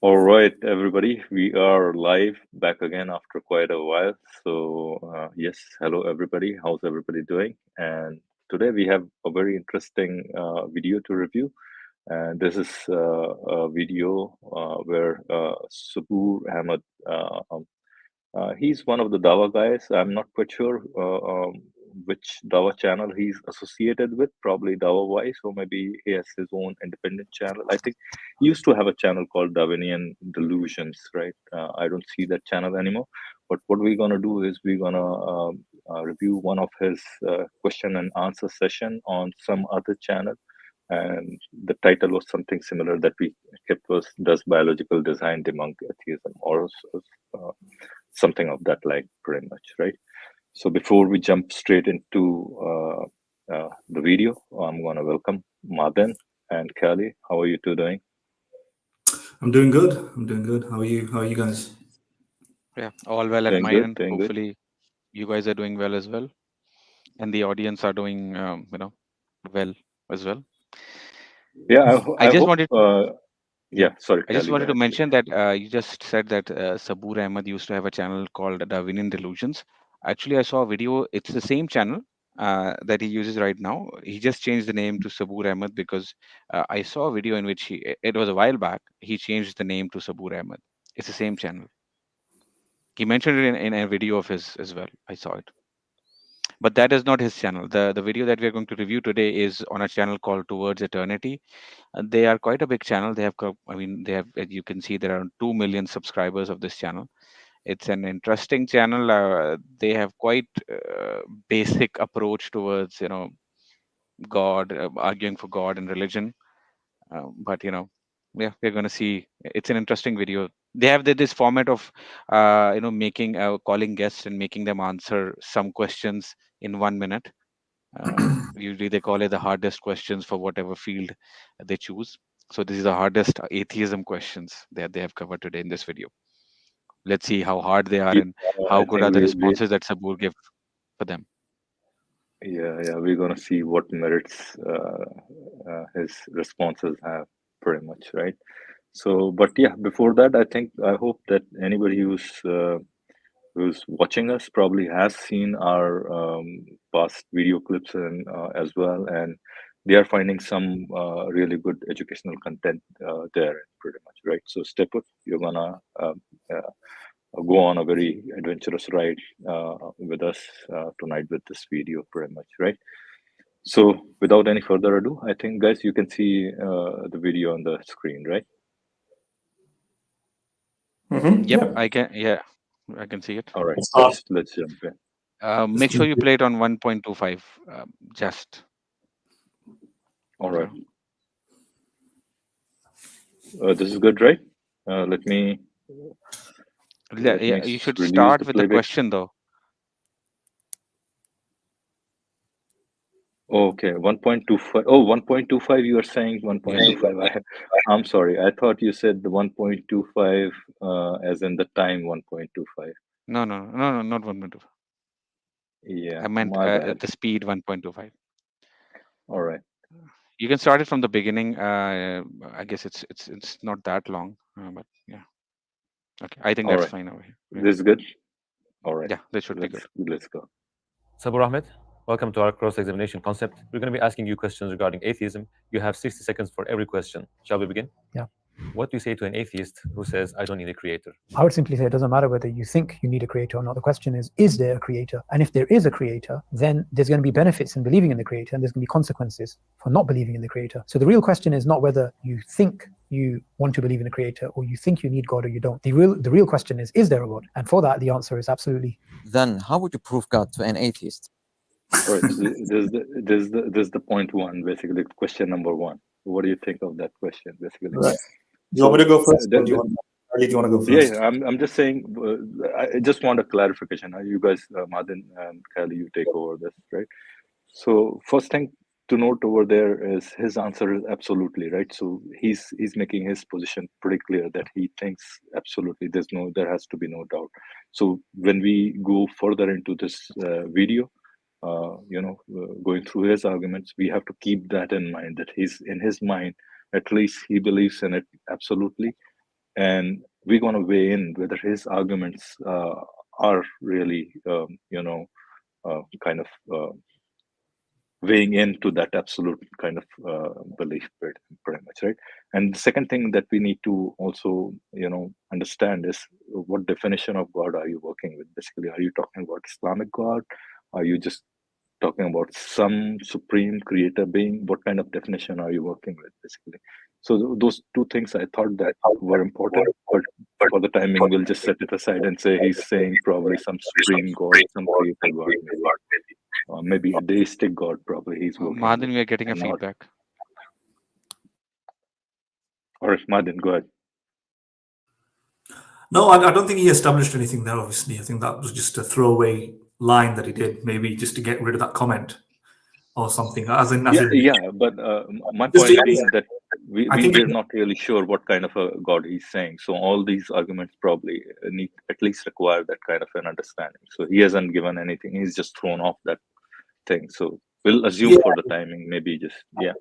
All right, everybody, we are live back again after quite a while. So, yes, hello, everybody. How's everybody doing? And today we have a very interesting video to review. And this is a video where Subboor Ahmed, he's one of the Dawa guys. I'm not quite sure which Dawa channel he's associated with, probably DawahWise, or maybe he has his own independent channel. I think he used to have a channel called Darwinian Delusions, right? I don't see that channel anymore. But what we're going to do is we're going to review one of his question and answer session on some other channel. And the title was something similar that we kept was Does Biological Design Debunk Atheism? Or uh, something of that like, pretty much, right? So before we jump straight into the video, I'm going to welcome Madan and Kelly. How are you two doing? I'm doing good. I'm doing good. How are you? How are you guys? Yeah, all well at Doing my good, end. doing good. Hopefully, you guys are doing well as well, and the audience are doing, well as well. Yeah, I I just hope. wanted, yeah, Yeah, sorry, I just Kelly, go wanted to ahead, please. mention that you just said that Subboor Ahmed used to have a channel called Darwinian Delusions. Actually, I saw a video. It's the same channel that he uses right now. He just changed the name to Subboor Ahmed because I saw a video in which it was a while back. He changed the name to Subboor Ahmed. It's the same channel. He mentioned it in a video of his as well. I saw it. But that is not his channel. The video that we are going to review today is on a channel called Towards Eternity. They are quite a big channel. They have, they have, as you can see, there are 2 million subscribers of this channel. It's an interesting channel. They have quite basic approach towards, God, arguing for God and religion. But yeah, we're going to see. It's an interesting video. They have this format of making calling guests and making them answer some questions in 1 minute. Usually they call it the hardest questions for whatever field they choose. So this is the hardest atheism questions that they have covered today in this video. Let's see how hard they are Yeah, and how I good are think the responses that Subboor give for them. yeah, we're going to see what merits his responses have, pretty much, right? So, but yeah, before that, I hope that anybody who's watching us probably has seen our past video clips and as well, and they are finding some really good educational content there, pretty much, right? So, step up, you're gonna uh, go on a very adventurous ride with us tonight with this video, pretty much, right? So, without any further ado, I think, guys, you can see the video on the screen, right? Yep, Yeah. I can. Yeah, I can see it. All right, Let's start. let's jump in. Make sure you play it on 1.25. Just All you right, know. this is good, right? Let me Yeah, you should reduce start the with the playback. question though. Okay, 1.25. Oh, 1.25. You are saying 1.25. I'm sorry. I thought you said the 1.25 as in the time 1.25. No, not 1.25. Yeah, I meant my bad. the speed 1.25. All right. You can start it from the beginning. I guess it's not that long, but yeah. Okay, I think All that's right. fine over here. Yeah, This is good. All right. yeah, that should be good. Let's go. Subboor Ahmed, welcome to our cross-examination concept. We're going to be asking you questions regarding atheism. You have 60 seconds for every question. Shall we begin? Yeah. What do you say to an atheist who says, I don't need a creator? I would simply say it doesn't matter whether you think you need a creator or not. The question is there a creator? And if there is a creator, then there's going to be benefits in believing in the creator, and there's going to be consequences for not believing in the creator. So the real question is not whether you think you want to believe in a creator or you think you need God or you don't. The real question is there a God? And for that, the answer is absolutely. Then how would you prove God to an atheist? All right. So there's the point one, basically, question number one. What do you think of that question, basically? Right. Do you want me to go first, or do you want to go first? Yeah, I'm just saying. I just want a clarification. You guys, Madan and Kylie, you take over this, right? So first thing to note over there is his answer is absolutely right. So he's making his position pretty clear that he thinks absolutely there has to be no doubt. So when we go further into this video, going through his arguments, we have to keep that in mind, that he's in his mind, at least he believes in it absolutely, and we're going to weigh in whether his arguments are really, kind of weighing into that absolute kind of belief, pretty much, right? And the second thing that we need to also, understand is what definition of God are you working with? Basically, are you talking about Islamic God? Are you just talking about some supreme creator being? What kind of definition are you working with, basically? So those two things I thought that were important, but for the timing, we'll just set it aside and say he's saying probably some supreme God, some creator God, maybe. Or maybe a deistic God, probably he's working Madin, with, we are getting a and not. feedback. Or if Madin, go ahead. No, I don't think he established anything there, obviously. I think that was just a throwaway line that he did, maybe just to get rid of that comment or something. Yeah, but my Just point to- being that I think we're not really sure what kind of a God he's saying. So all these arguments probably need at least require that kind of an understanding. So he hasn't given anything. He's just thrown off that thing. So we'll assume for the timing, maybe just, yeah.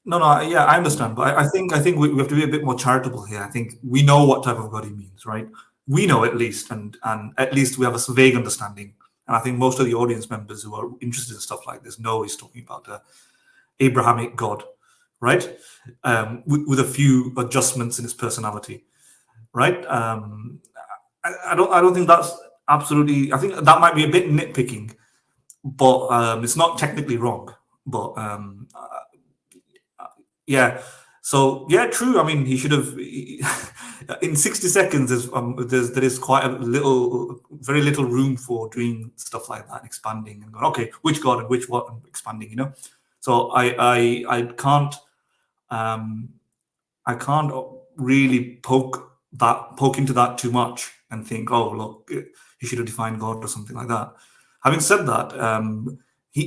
No, yeah, I understand, but I think we have to be a bit more charitable here. I think we know what type of God he means, right? We know at least, and at least we have a vague understanding. And I think most of the audience members who are interested in stuff like this know he's talking about the Abrahamic God, right? With a few adjustments in his personality, right? I don't think that's absolutely. I think that might be a bit nitpicking, but it's not technically wrong. But yeah. So yeah, true. I mean, he should have in 60 seconds. There is quite very little room for doing stuff like that, expanding and going, okay, which God and which what, and expanding. So I can't really poke into that too much and think, oh look, he should have defined God or something like that. Having said that,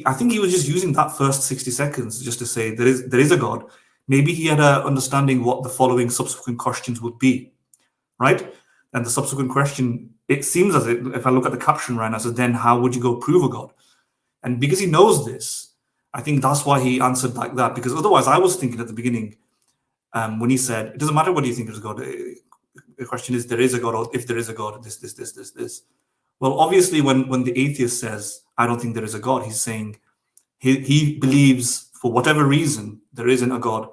I think he was just using that first 60 seconds just to say there is a God. Maybe he had an understanding what the following subsequent questions would be, right? And the subsequent question, it seems as if I look at the caption right now, so then how would you go prove a God? And because he knows this, I think that's why he answered like that. Because otherwise, I was thinking at the beginning, when he said, it doesn't matter what you think is God. The question is, there is a God, or if there is a God, this. Well, obviously, when the atheist says, I don't think there is a God, he's saying he believes for whatever reason there isn't a God,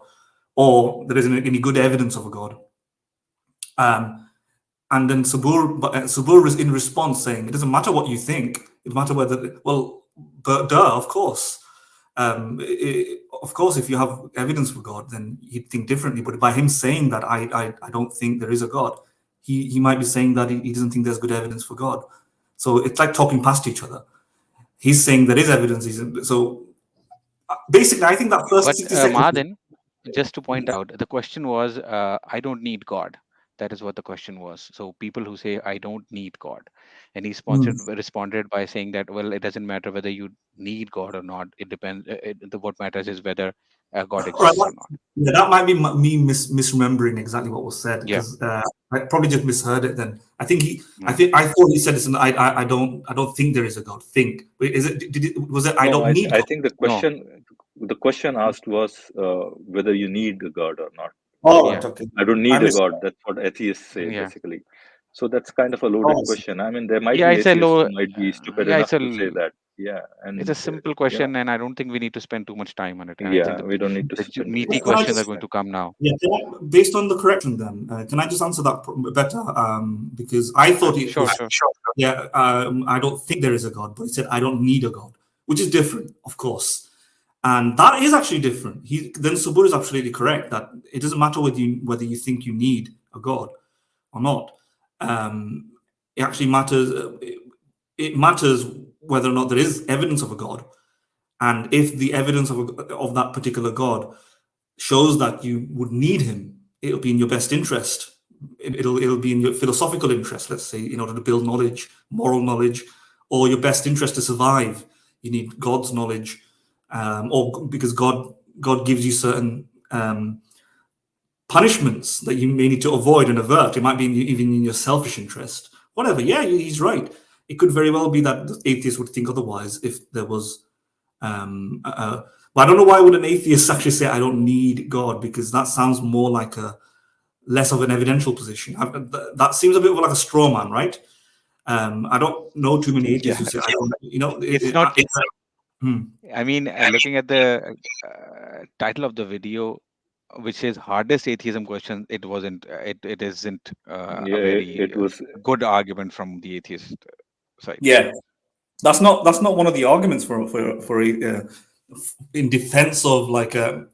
or there isn't any good evidence of a God. And then Suboor is in response saying, it doesn't matter what you think, it matters whether, well, but of course. Of course, if you have evidence for God, then he'd think differently. But by him saying that I don't think there is a God, he might be saying that he doesn't think there's good evidence for God. So it's like talking past each other. He's saying there is evidence. So basically, I think that first 60 seconds. Madin, just to point out, the question was, I don't need God. That is what the question was. So people who say, I don't need God. And he responded by saying that, well, it doesn't matter whether you need God or not. It depends. What matters is whether God exists or not. Yeah, that might be me misremembering exactly what was said, because I probably just misheard it. Then I think I thought he said this, and I don't think there is a God. Is it? Was it? I don't need. I think the question asked was whether you need a God or not. Oh, okay. I don't need a God. That's what atheists say, basically. So that's kind of a loaded question. I mean, there might be atheists who might be stupid enough to say that. Yeah, and it's a simple question, and I don't think we need to spend too much time on it. Yeah, I think we don't need to spend. Meaty questions are going to come now. Yeah, based on the correction, then can I just answer that better? Because I thought it sure. Yeah, I don't think there is a God, but he said I don't need a God, which is different, of course. And that is actually different. Then Suboor is absolutely correct that it doesn't matter whether you think you need a God or not. It actually matters. It matters whether or not there is evidence of a God, and if the evidence of that particular God shows that you would need him, it'll be in your best interest. It'll be in your philosophical interest, let's say, in order to build knowledge, moral knowledge, or your best interest to survive. You need God's knowledge. Or because God gives you certain punishments that you may need to avoid and avert. It might be even in your selfish interest. Whatever. Yeah, he's right. It could very well be that the atheist would think otherwise if there was. But I don't know why would an atheist actually say I don't need God, because that sounds more like less of an evidential position. That seems a bit like a straw man, right? I don't know too many atheists who say, I don't, It's not. Hmm. I mean, looking at the title of the video, which says hardest atheism question, it wasn't. It isn't a very it was. good argument from the atheist side. Yeah, that's not one of the arguments for in defense of like a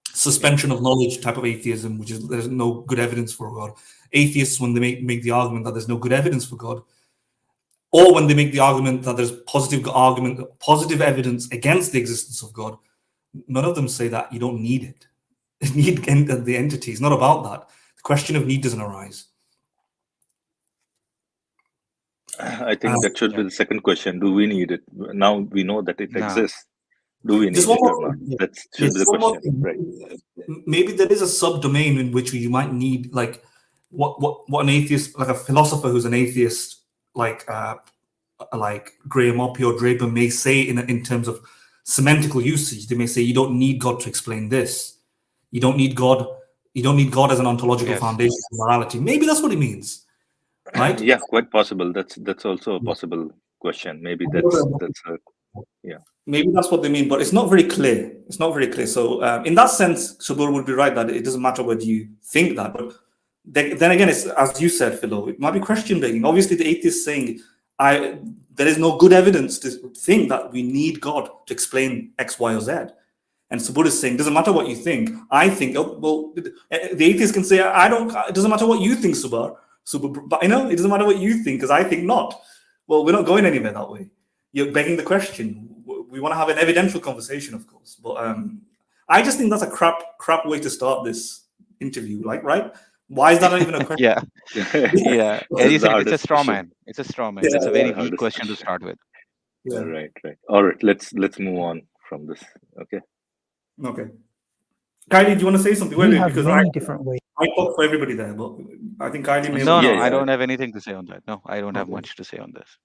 suspension of knowledge type of atheism, which is there's no good evidence for God. Atheists, when they make the argument that there's no good evidence for God, or when they make the argument that there's positive evidence against the existence of God, none of them say that you don't need it. You need the entity. It's not about that. The question of need doesn't arise. I think that should be the second question. Do we need it? Now we know that it No. exists. Do we need it or not? That should be the question, right? Maybe there is a subdomain in which you might need, like, what an atheist, like a philosopher who's an atheist, like Graham Oppie or Draper may say in terms of semantical usage. They may say you don't need God to explain this. You don't need God. You don't need God as an ontological foundation of morality. Maybe that's what it means, right? Yeah, quite possible. That's also a possible question. Maybe that's a, yeah. Maybe that's what they mean, but it's not very clear. It's not very clear. So in that sense, Suboor would be right that it doesn't matter whether you think that. But then again, it's, as you said, Philo, it might be question begging. Obviously, the atheist saying, there is no good evidence to think that we need God to explain X, Y, or Z. And Suboor is saying, doesn't matter what you think. I think, oh, well, the atheist can say, it doesn't matter what you think, Suboor, but it doesn't matter what you think because I think not. Well, we're not going anywhere that way. You're begging the question. We want to have an evidential conversation, of course, but I just think that's a crap way to start this interview. Like, right? Why is that not even a question? Yeah. As you said, it's a straw man. It's a straw man. Yeah, it's a very weak question to start with. Yeah. Right. All right. Let's move on from this. Okay. Kylie, do you want to say something? We have many different ways. I talk for everybody there, but I think Kylie may. No, I don't have anything to say on that. No, I don't have much to say on this.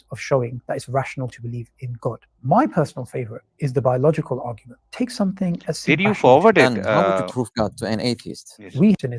Of showing that it's rational to believe in God. My personal favorite is the biological argument. Take something as Did you forward it? Then how would you prove God to an atheist? Yes.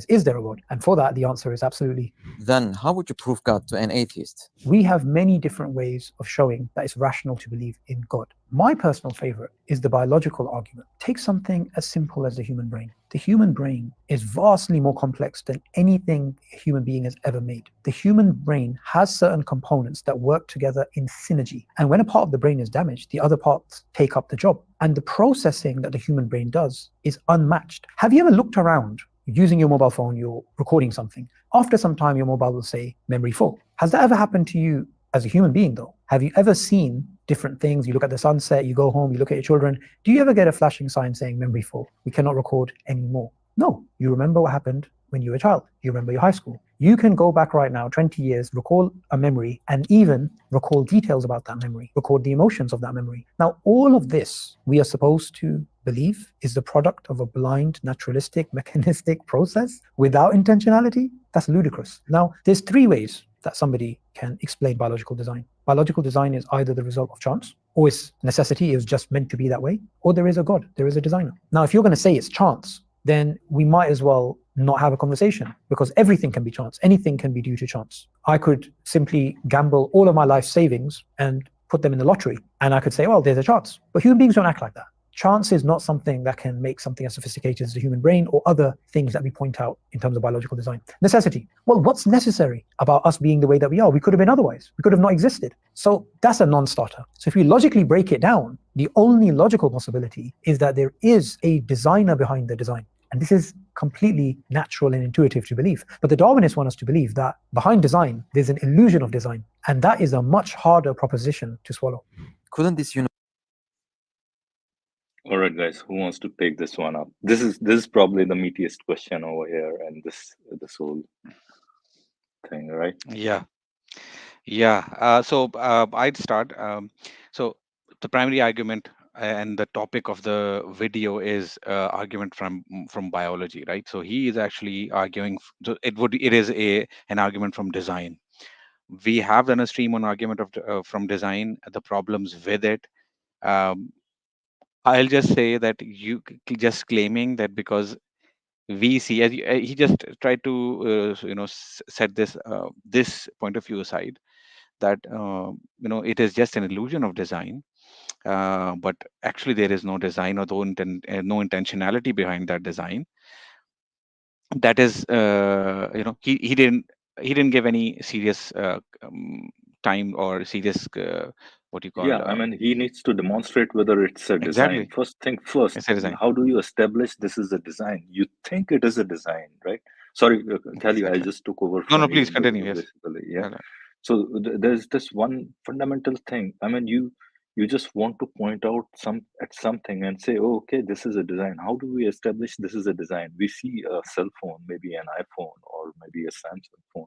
Is there a God? And for that, the answer is absolutely. Then how would you prove God to an atheist? We have many different ways of showing that it's rational to believe in God. My personal favorite is the biological argument. Take something as simple as the human brain. The human brain is vastly more complex than anything a human being has ever made. The human brain has certain components that work together in synergy. And when a part of the brain is damaged, the other parts take up the job. And the processing that the human brain does is unmatched. Have you ever looked around using your mobile phone, you're recording something. After some time, your mobile will say memory full. Has that ever happened to you as a human being though? Have you ever seen different things? You look at the sunset, you go home, you look at your children. Do you ever get a flashing sign saying memory full? We cannot record anymore. No, you remember what happened when you were a child. You remember your high school. You can go back right now, 20 years, recall a memory and even recall details about that memory, record the emotions of that memory. Now, all of this we are supposed to believe is the product of a blind, naturalistic, mechanistic process without intentionality. That's ludicrous. Now, there's three ways that somebody can explain biological design. Biological design is either the result of chance, or it's necessity, it was just meant to be that way, or there is a God, there is a designer. Now, if you're going to say it's chance, then we might as well not have a conversation because everything can be chance. Anything can be due to chance. I could simply gamble all of my life savings and put them in the lottery, and I could say, well, there's a chance. But human beings don't act like that. Chance is not something that can make something as sophisticated as the human brain or other things that we point out in terms of biological design. Necessity. Well, what's necessary about us being the way that we are? We could have been otherwise. We could have not existed. So that's a non-starter. So if you logically break it down, the only logical possibility is that there is a designer behind the design. And this is completely natural and intuitive to believe. But the Darwinists want us to believe that behind design, there's an illusion of design. And that is a much harder proposition to swallow. Couldn't this All right, guys, who wants to take this one up? This is probably the meatiest question over here, and this whole thing, right? So I'd start. So the primary argument and the topic of the video is argument from biology, right? So he is actually arguing. It is an argument from design. We have done a stream on argument from design, the problems with it. I'll just say that you just claiming that because we see, as he just tried to set this point of view aside, that it is just an illusion of design, but actually there is no design, or no intentionality behind that design. That is, he didn't give any serious time or serious, what you call, Yeah, I mean, he needs to demonstrate whether it's a design. exactly, First thing first, it's a design. how do you establish this is a design? You think it is a design, right? Sorry, Kelly, I Exactly. just took over No, from no, you, please continue. Yes. basically. Yeah. No, no. So there's this one fundamental thing. I mean, you just want to point out something and say, oh, okay, this is a design. How do we establish this is a design? We see a cell phone, maybe an iPhone or maybe a Samsung phone,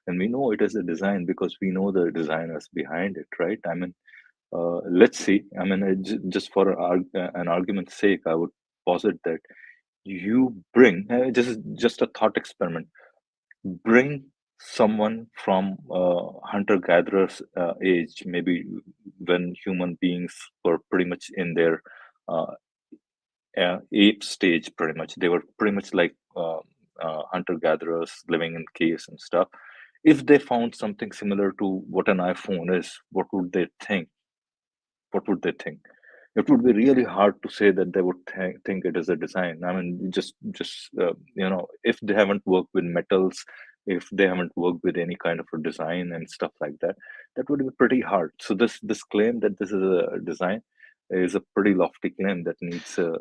and we know it is a design because we know the designers behind it, right? I mean, let's see. I mean, just for an argument's sake, I would posit that you bring, this is just a thought experiment, bring someone from hunter-gatherers age, maybe when human beings were pretty much in their uh, ape stage, pretty much. They were pretty much like hunter-gatherers living in caves and stuff. If they found something similar to what an iPhone is, what would they think? What would they think? It would be really hard to say that they would think it is a design. I mean, just if they haven't worked with metals, if they haven't worked with any kind of a design and stuff like that, that would be pretty hard. So this claim that this is a design is a pretty lofty claim that needs And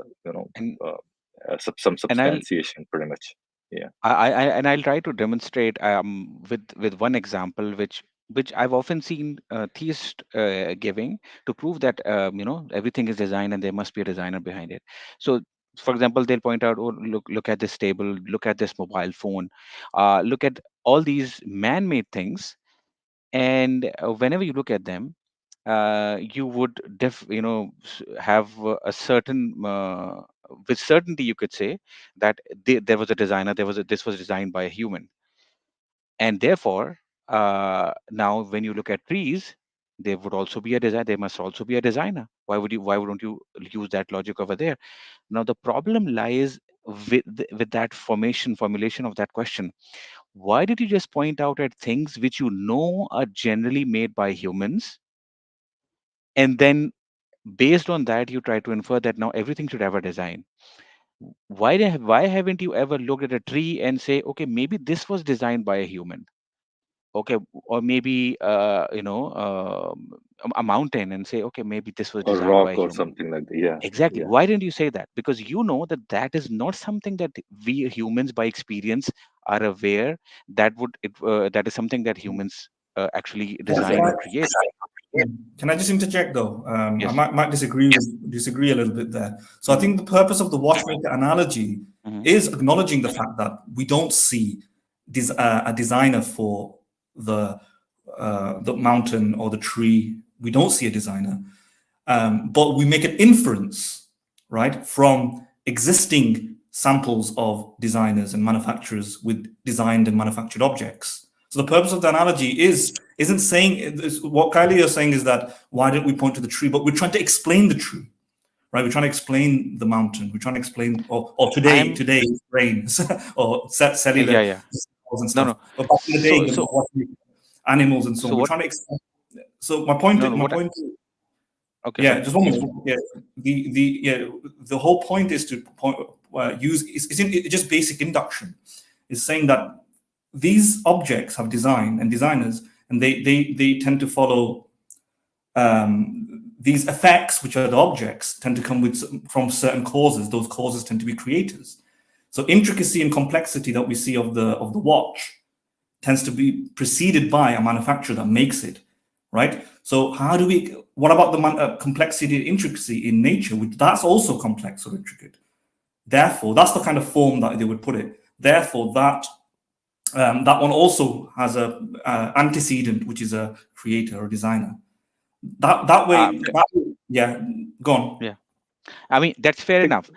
some and I'll substantiation, pretty much. Yeah. I'll try to demonstrate with one example, which I've often seen theists giving to prove that everything is design and there must be a designer behind it. So, for example, they'll point out, oh, look at this table, look at this mobile phone, look at all these man-made things, and whenever you look at them, you would have a certain, with certainty you could say that there was a designer, this was designed by a human. And therefore, now when you look at trees, there would also be a design, there must also be a designer. Why wouldn't you use that logic over there? Now the problem lies with that formulation of that question. Why did you just point out at things which you know are generally made by humans, and then based on that you try to infer that now everything should have a design? Why haven't you ever looked at a tree and say, okay, maybe this was designed by a human? Okay, or maybe a mountain, and say, okay, maybe this was Or designed by rock a or human. something like that. Yeah. Exactly. Yeah. Why didn't you say that? Because you know that that is not something that we humans by experience are aware that is something that humans actually design or create. Can I just interject though? I Yes. might disagree a little bit there. So I Mhm. think the purpose of the watchmaker analogy Mhm. is acknowledging the fact that we don't see a designer for the mountain or the tree. We don't see a designer, but we make an inference, right, from existing samples of designers and manufacturers with designed and manufactured objects. So the purpose of the analogy isn't saying what Kylie is saying is that why don't we point to the tree, but we're trying to explain the tree, right? We're trying to explain the mountain. We're trying to explain, or I'm today's rains, or cellular yeah. and No, stuff. no. But back in the day, So there so were animals and so so on. We're what? trying to explain. So my point, No, no. Okay, yeah, sorry. just one Please. minute. Yeah, the whole point is to use it's just basic induction. It's saying that these objects have design and designers, and they tend to follow these effects, which are the objects, tend to come from certain causes. Those causes tend to be creators. So intricacy and complexity that we see of the watch tends to be preceded by a manufacturer that makes it, right? So what about the complexity and intricacy in nature? That's also complex or intricate. Therefore, that's the kind of form that they would put it. Therefore, that one also has a antecedent, which is a creator or designer. That way, yeah, go on. Yeah. I mean, that's fair enough.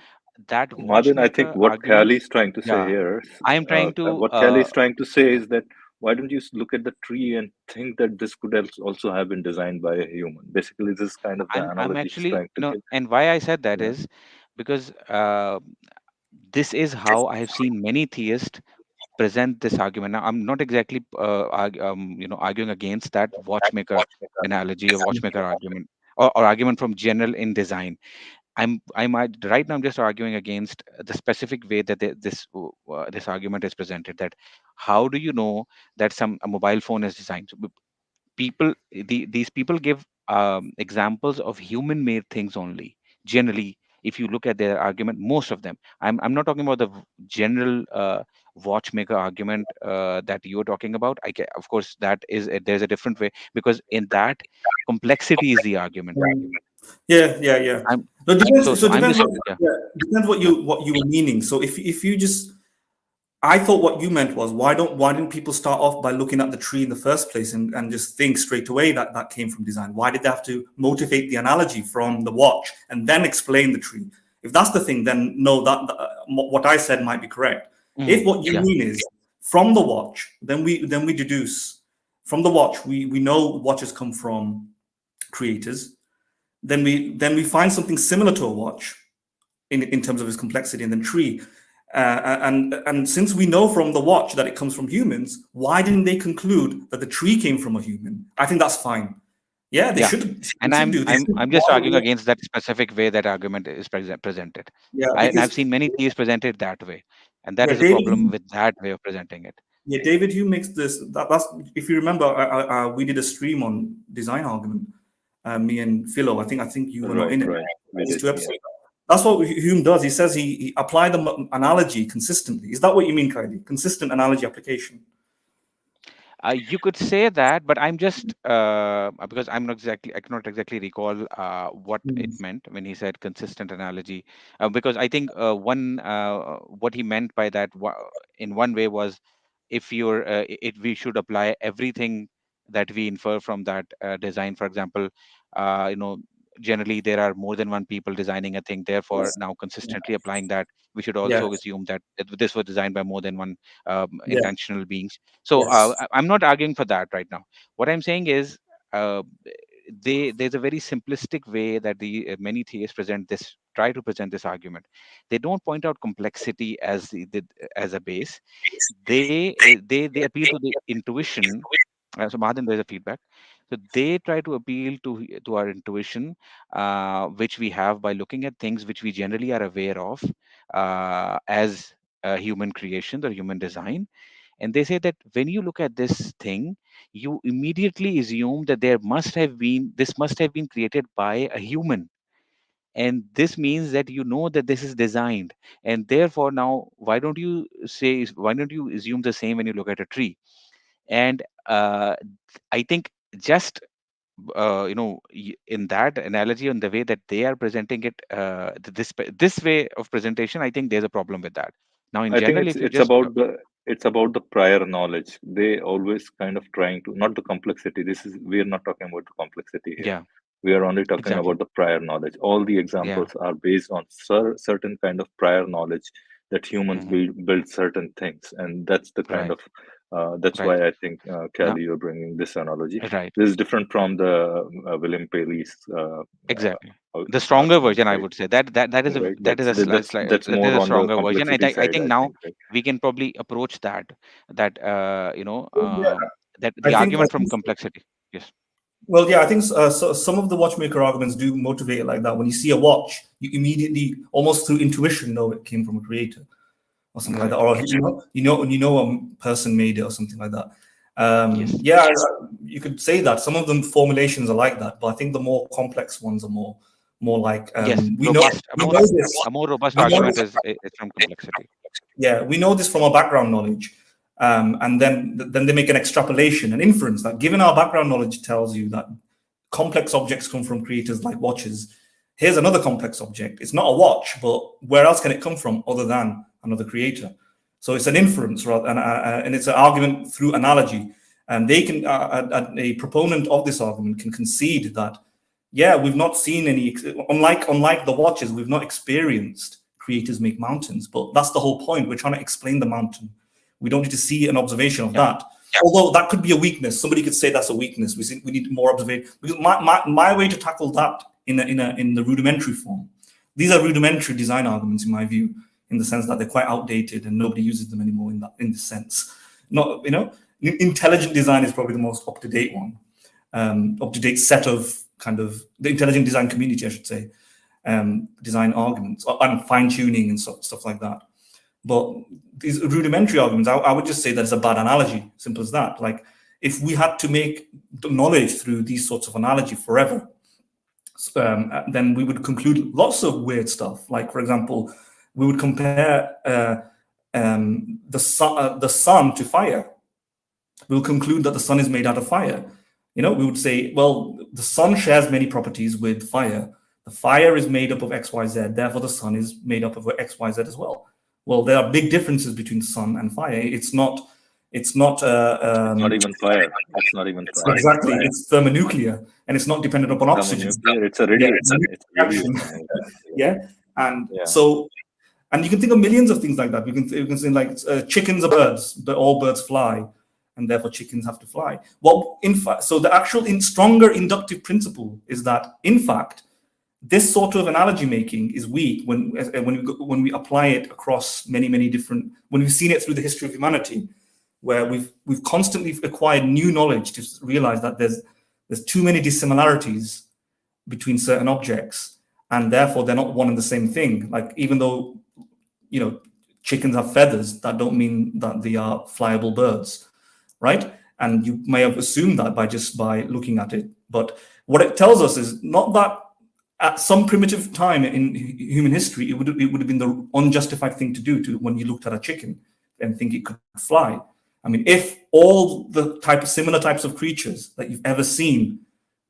That Martin, I think watchmaker what argument, Kelly's trying to say yeah. here, I am trying to what Kelly's trying to say is that why don't you look at the tree and think that this could also have been designed by a human? Basically, this is kind of the I'm analogy he's actually, trying to give. and why I said that Yeah. is because this is how I have seen many theists present this argument. Now, I'm not exactly, arguing against that watchmaker analogy or watchmaker argument, or argument from general in design. Right now I'm just arguing against the specific way that this argument is presented. That how do you know that a mobile phone is designed? So these people give examples of human-made things only. Generally, if you look at their argument, most of them. I'm not talking about the general watchmaker argument that you're talking about. Of course, there's a different way, because in that, complexity is the argument. Yeah. I'm No, depends. So so I'm depends. just Depends what you were meaning. So if you just, I thought what you meant was why didn't people start off by looking at the tree in the first place and just think straight away that came from design? Why did they have to motivate the analogy from the watch and then explain the tree? If that's the thing, then no, that what I said might be correct. If what you mean is from the watch, then we deduce from the watch. We know watches come from creators. Then we find something similar to a watch in terms of its complexity, and then tree. And since we know from the watch that it comes from humans, why didn't they conclude that the tree came from a human? I think that's fine. Yeah, they should. And I'm just arguing against that specific way that argument is presented. Yeah, I've seen many theists present it that way, and that is a problem with that way of presenting it. Yeah, David Hume makes this. That's, if you remember, we did a stream on design argument. Me and Philo. I think you were not in it. Right. These 2 episodes. That's what Hume does. He says he apply the analogy consistently. Is that what you mean, Kylie? Consistent analogy application. You could say that, but I'm just because I cannot exactly recall what it meant when he said consistent analogy. Because I think what he meant by that in one way was, if we should apply everything that we infer from that design. For example, generally there are more than one people designing a thing. Therefore, now consistently applying that, we should also assume that this was designed by more than one intentional beings. So I'm not arguing for that right now. What I'm saying is, there's a very simplistic way that the many theists try to present this argument. They don't point out complexity as a base. They appeal to the intuition. So Mahadan, there's a feedback. So they try to appeal to our intuition, which we have by looking at things which we generally are aware of as human creation or human design. And they say that when you look at this thing, you immediately assume that this must have been created by a human. And this means that that this is designed. And therefore, now, why don't you assume the same when you look at a tree? And I think just in that analogy, on the way that they are presenting it, this way of presentation, I think there's a problem with that. Now, in general, if you just it's about the prior knowledge. They always kind of trying to, not the complexity. We are not talking about the complexity here. Yeah, we are only talking exactly. about the prior knowledge. All the examples are based on certain kind of prior knowledge that humans build certain things, and that's the kind of that's why I think, Kelly, you're bringing this analogy. Right. This is different from the William Paley's exactly. The stronger version, I would say that's more a stronger version. I think now we can probably approach that the argument from complexity. Yes. Well, yeah, I think so some of the watchmaker arguments do motivate it like that. When you see a watch, you immediately, almost through intuition, know it came from a creator or something like that, or you know a person made it or something like that. Yes. Yeah, you could say that some of them formulations are like that, but I think the more complex ones are more like yes, a more robust argument is from complexity. Yeah, we know this from our background knowledge. And then they make an extrapolation, an inference that, given our background knowledge tells you that complex objects come from creators like watches, here's another complex object. It's not a watch, but where else can it come from other than another creator? So it's an inference, and it's an argument through analogy. And they can, a proponent of this argument can concede that, yeah, we've not seen any, unlike the watches, we've not experienced creators make mountains, but that's the whole point. We're trying to explain the mountain. We don't need to see an observation of that. although that could be a weakness. Somebody could say that's a weakness. We need more observation. Because my way to tackle that in the rudimentary form, these are rudimentary design arguments in my view, in the sense that they're quite outdated and nobody uses them anymore in this sense. Not, intelligent design is probably the most up-to-date one, up-to-date set of kind of the intelligent design community, I should say, design arguments and fine-tuning and stuff like that. But these rudimentary arguments, I would just say that it's a bad analogy, simple as that. Like, if we had to make the knowledge through these sorts of analogy forever, then we would conclude lots of weird stuff. Like, for example, we would compare the sun to fire. We'll conclude that the sun is made out of fire. We would say, well, the sun shares many properties with fire. The fire is made up of X, Y, Z. Therefore, the sun is made up of X, Y, Z as well. Well, there are big differences between sun and fire. It's not even fire. It's not even fire. Exactly. It's thermonuclear, and it's not dependent upon oxygen. It's a reaction. Yeah. And so, and you can think of millions of things like that. You can say like chickens are birds, but all birds fly, and therefore chickens have to fly. Well, in fact, so the actual stronger inductive principle is that, in fact, this sort of analogy making is weak when we apply it across many different. When we've seen it through the history of humanity, where we've constantly acquired new knowledge to realize that there's too many dissimilarities between certain objects, and therefore they're not one and the same thing. Like, even though chickens have feathers, that don't mean that they are flyable birds, right? And you may have assumed that by looking at it. But what it tells us is not that at some primitive time in human history, it would have been the unjustified thing to do when you looked at a chicken and think it could fly. I mean, if all the similar types of creatures that you've ever seen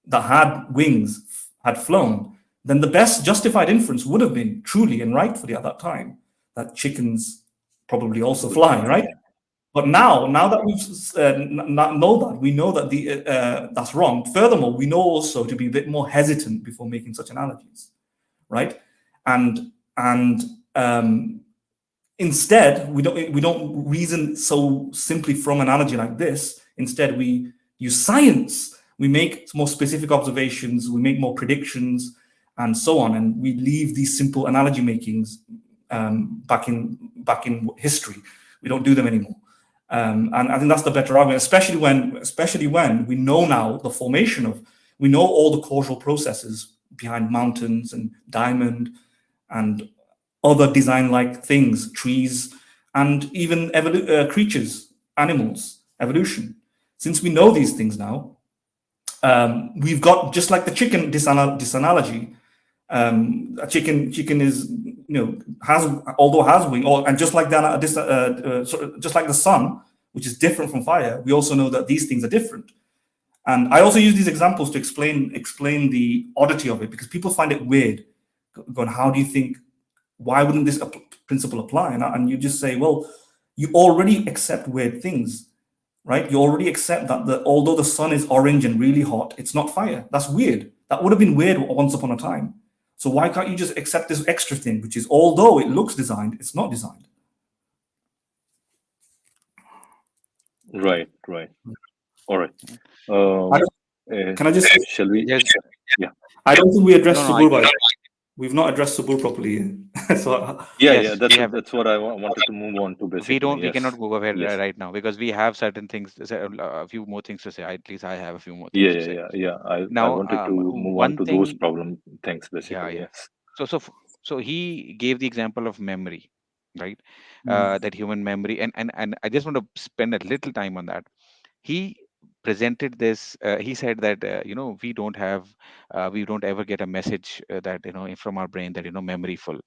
that had wings had flown, then the best justified inference would have been truly and rightfully at that time that chickens probably also fly, right? But now that we know that that's wrong. Furthermore, we know also to be a bit more hesitant before making such analogies, right? And instead, we don't reason so simply from an analogy like this. Instead, we use science. We make more specific observations. We make more predictions, and so on. And we leave these simple analogy makings back in history. We don't do them anymore. And I think that's the better argument, especially when we know now we know all the causal processes behind mountains and diamond and other design-like things, trees, and even creatures, animals, evolution. Since we know these things now, we've got, just like the chicken disanalogy, a chicken is, has wing, and just like just like the sun, which is different from fire, we also know that these things are different. And I also use these examples to explain the oddity of it, because people find it weird. Going, how do you think? Why wouldn't this principle apply? And you just say, well, you already accept weird things, right? You already accept that although the sun is orange and really hot, it's not fire. That's weird. That would have been weird once upon a time. So why can't you just accept this extra thing, which is, although it looks designed, it's not designed? Right. All right. Can I just? Shall we? Yes. Yeah. I don't think we addressed Suboor. We've not addressed Suboor properly. So that's what I wanted to move on to. Basically, we cannot go ahead right now, because we have certain things, a few more things to say. At least I have a few more things to say. I wanted to move on to those problem things, basically. Yes. So he gave the example of memory, right? That human memory, and I just want to spend a little time on that. He presented this. He said that we don't ever get a message that from our brain that memory full.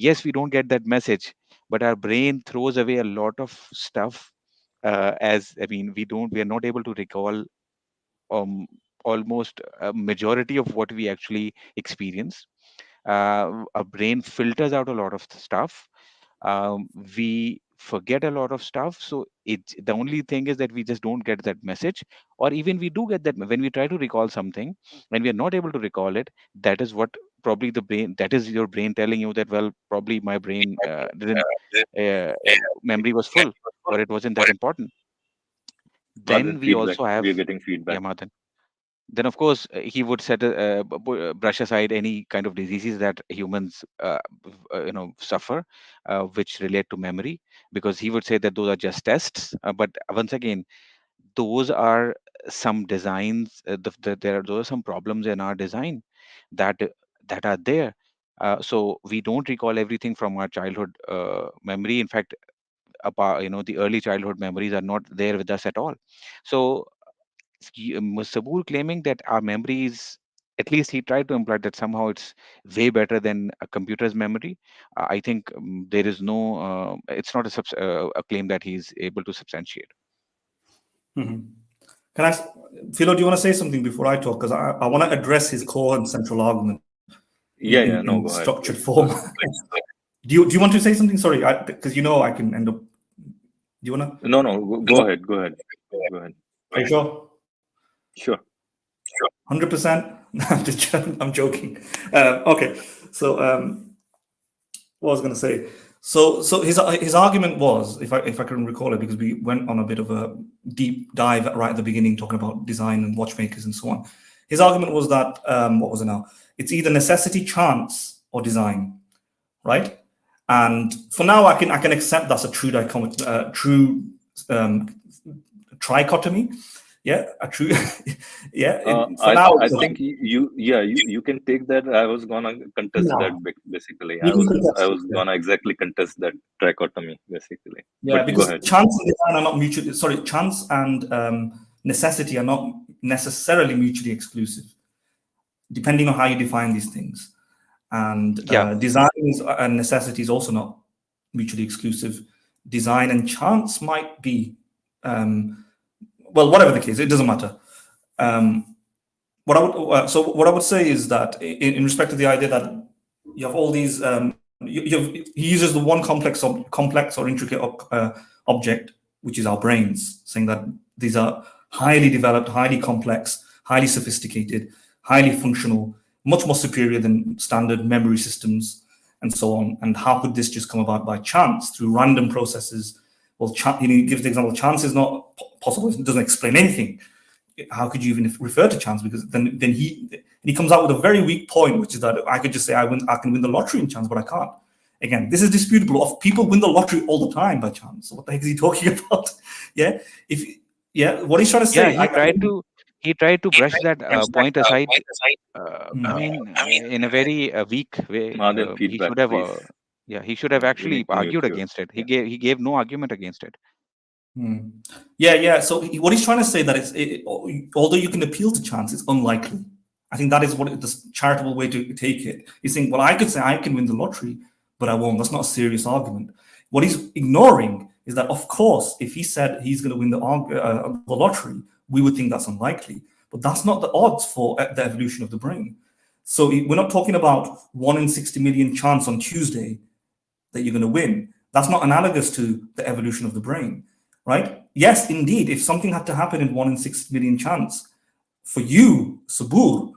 Yes, we don't get that message, but our brain throws away a lot of stuff. We are not able to recall almost a majority of what we actually experience. Our brain filters out a lot of stuff. We forget a lot of stuff. So the only thing is that we just don't get that message, or even we do get that when we try to recall something, when we are not able to recall it. That is what probably that is your brain telling you that, well, probably my brain didn't memory was full, or it wasn't that important. Then we feedback. also have, We are getting feedback. yeah, Madan. Then of course he would brush aside any kind of diseases that humans suffer, which relate to memory, because he would say that those are just tests. But once again, those are some designs. Those are some problems in our design that that are there. So we don't recall everything from our childhood memory. In fact, the early childhood memories are not there with us at all. So Suboor claiming that our memory is, at least he tried to imply that somehow it's way better than a computer's memory. I think there is no, it's not a claim that he's able to substantiate. Mm-hmm. Can I, Philo, do you want to say something before I talk? Because I want to address his core and central argument in Go structured ahead, form. Do you want to say something? Sorry, because I can end up. Do you want to? No, go ahead. Go ahead. Are you sure? Sure. 100%. I'm joking. Okay, so what I was going to say. So his argument was, if I can recall it, because we went on a bit of a deep dive right at the beginning, talking about design and watchmakers and so on. His argument was that what was it now? It's either necessity, chance, or design, right? And for now, I can accept that's a true trichotomy. Yeah, a true. Yeah. For now, I think you can take that. I was gonna contest that basically. I was gonna exactly contest that trichotomy basically. Yeah, but because go ahead. chance and design are not mutually. Sorry, chance and necessity are not necessarily mutually exclusive, depending on how you define these things. And design and necessity is also not mutually exclusive. Design and chance might be. Well, whatever the case, it doesn't matter. What I would say is that in respect to the idea that you have all these, he uses the one complex or intricate object, which is our brains, saying that these are highly developed, highly complex, highly sophisticated, highly functional, much more superior than standard memory systems, and so on. And how could this just come about by chance through random processes? Well, he gives the example: chance is not possible. It doesn't explain anything. How could you even refer to chance? Because then he comes out with a very weak point, which is that I could just say I can win the lottery in chance, but I can't. Again, this is disputable. People win the lottery all the time by chance. So what the heck is he talking about? What he's trying to say. He tried to brush that point aside. I mean, in a very weak way. He should have actually argued against it. He gave no argument against it. So what he's trying to say that although you can appeal to chance, it's unlikely. I think that is what the charitable way to take it. He's saying, well, I could say I can win the lottery, but I won't. That's not a serious argument. What he's ignoring is that, of course, if he said he's going to win the lottery, we would think that's unlikely. But that's not the odds for the evolution of the brain. So we're not talking about 1 in 60 million chance on Tuesday that you're going to win. That's not analogous to the evolution of the brain, right? Yes, indeed, if something had to happen in 1 in 6 million chance for you, Suboor,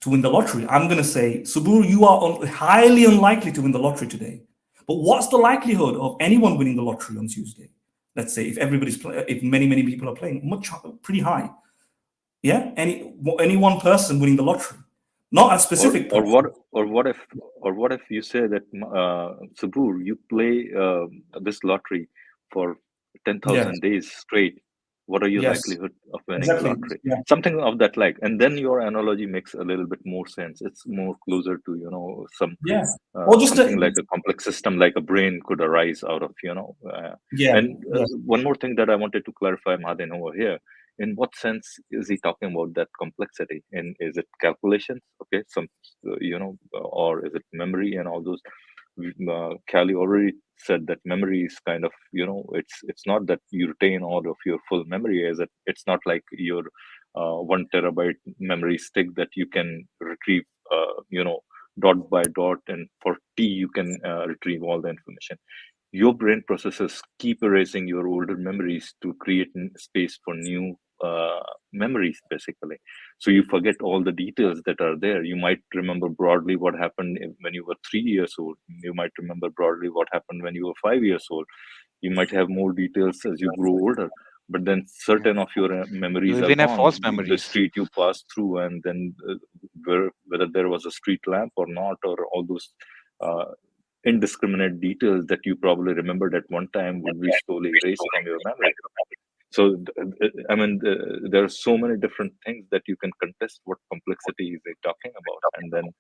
to win the lottery, I'm going to say, Suboor, you are highly unlikely to win the lottery today. But what's the likelihood of anyone winning the lottery on Tuesday? Let's say if many people are playing, pretty high. Yeah, any one person winning the lottery, not a specific. Or what if you say that Suboor, you play this lottery for 10,000 days straight? What are your likelihood of winning the lottery? Yeah. Something of that like, and then your analogy makes a little bit more sense. It's more closer to or just something like a complex system, like a brain could arise out of one more thing that I wanted to clarify, Maden, over here. In what sense is he talking about that complexity? And is it calculations? Okay, or is it memory and all those? Callie already said that memory is kind of, it's not that you retain all of your full memory. It's not like your 1 terabyte memory stick that you can retrieve, dot by dot, and for T you can retrieve all the information. Your brain processes keep erasing your older memories to create space for new memories, basically. So you forget all the details that are there. You might remember broadly what happened when you were 3 years old. You might remember broadly what happened when you were 5 years old. You might have more details as you grow older. but then certain of your memories You are even have gone. false The memories. street you passed through, and then whether there was a street lamp or not, or all those indiscriminate details that you probably remembered at one time would be slowly erased from your memory. So, I mean, there are so many different things that you can contest what complexity is they talking about, and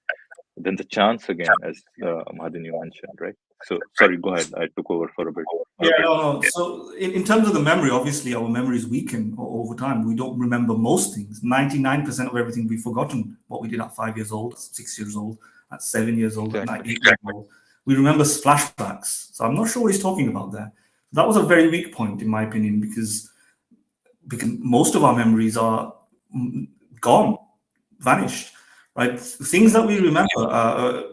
then the chance again, as Mahadin you mentioned, right? So, sorry, go ahead. I took over for a bit. Yeah, no. So in terms of the memory, obviously our memories weaken over time. We don't remember most things. 99% of everything we've forgotten. What we did at 5 years old, at 6 years old, at 7 years old, at 8 years old. We remember flashbacks. So I'm not sure what he's talking about there. That was a very weak point, in my opinion, because most of our memories are gone, vanished. Right, things that we remember,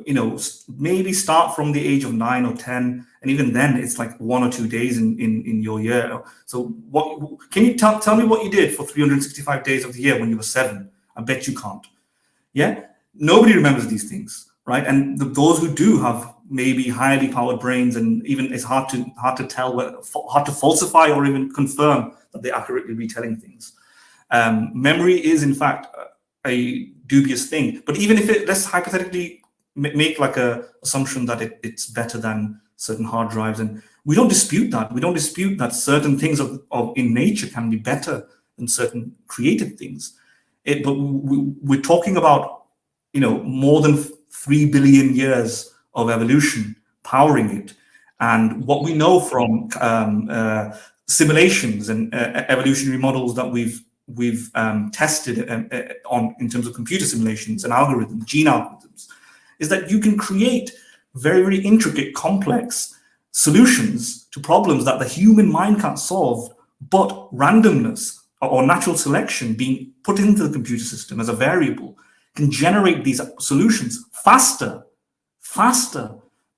maybe start from the age of 9 or 10, and even then, it's like 1 or 2 days in your year. So, what can you tell me what you did for 365 days of the year when you were 7? I bet you can't. Yeah, nobody remembers these things, right? And those who do have maybe highly powered brains, and even it's hard to tell, hard to falsify or even confirm that they're accurately retelling things. Memory is, in fact, a dubious thing. But even if let's hypothetically make like a assumption that it's better than certain hard drives, and we don't dispute that. We don't dispute that certain things of in nature can be better than certain created things. But we're talking about more than 3 billion years of evolution powering it, and what we know from simulations and evolutionary models that we've tested on in terms of computer simulations and algorithms, gene algorithms, is that you can create very, very intricate, complex solutions to problems that the human mind can't solve, but randomness or natural selection being put into the computer system as a variable can generate these solutions faster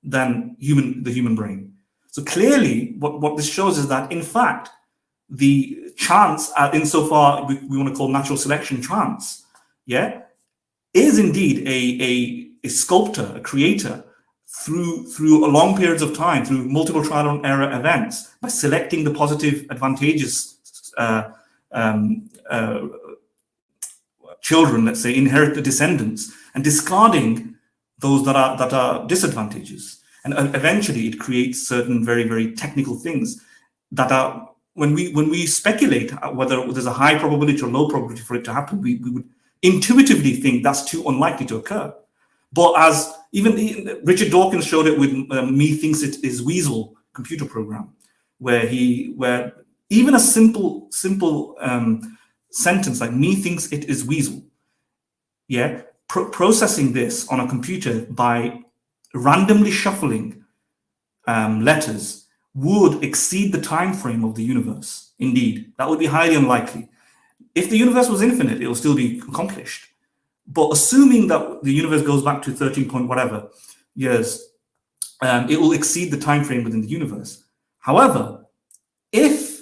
than the human brain. So clearly, what this shows is that, in fact, the chance, insofar we want to call natural selection chance, is indeed a sculptor, a creator, through a long periods of time, through multiple trial and error events, by selecting the positive, advantageous children, let's say, inherit the descendants, and discarding those that are disadvantageous. And eventually it creates certain very, very technical things that are, when we speculate whether there's a high probability or low probability for it to happen, we would intuitively think that's too unlikely to occur. But as even Richard Dawkins showed it with Me Thinks It Is Weasel computer program, where even a simple sentence like "Me thinks it is weasel," processing this on a computer by randomly shuffling letters would exceed the time frame of the universe. Indeed, that would be highly unlikely. If the universe was infinite, it will still be accomplished. But assuming that the universe goes back to 13 point whatever years, it will exceed the time frame within the universe. However, if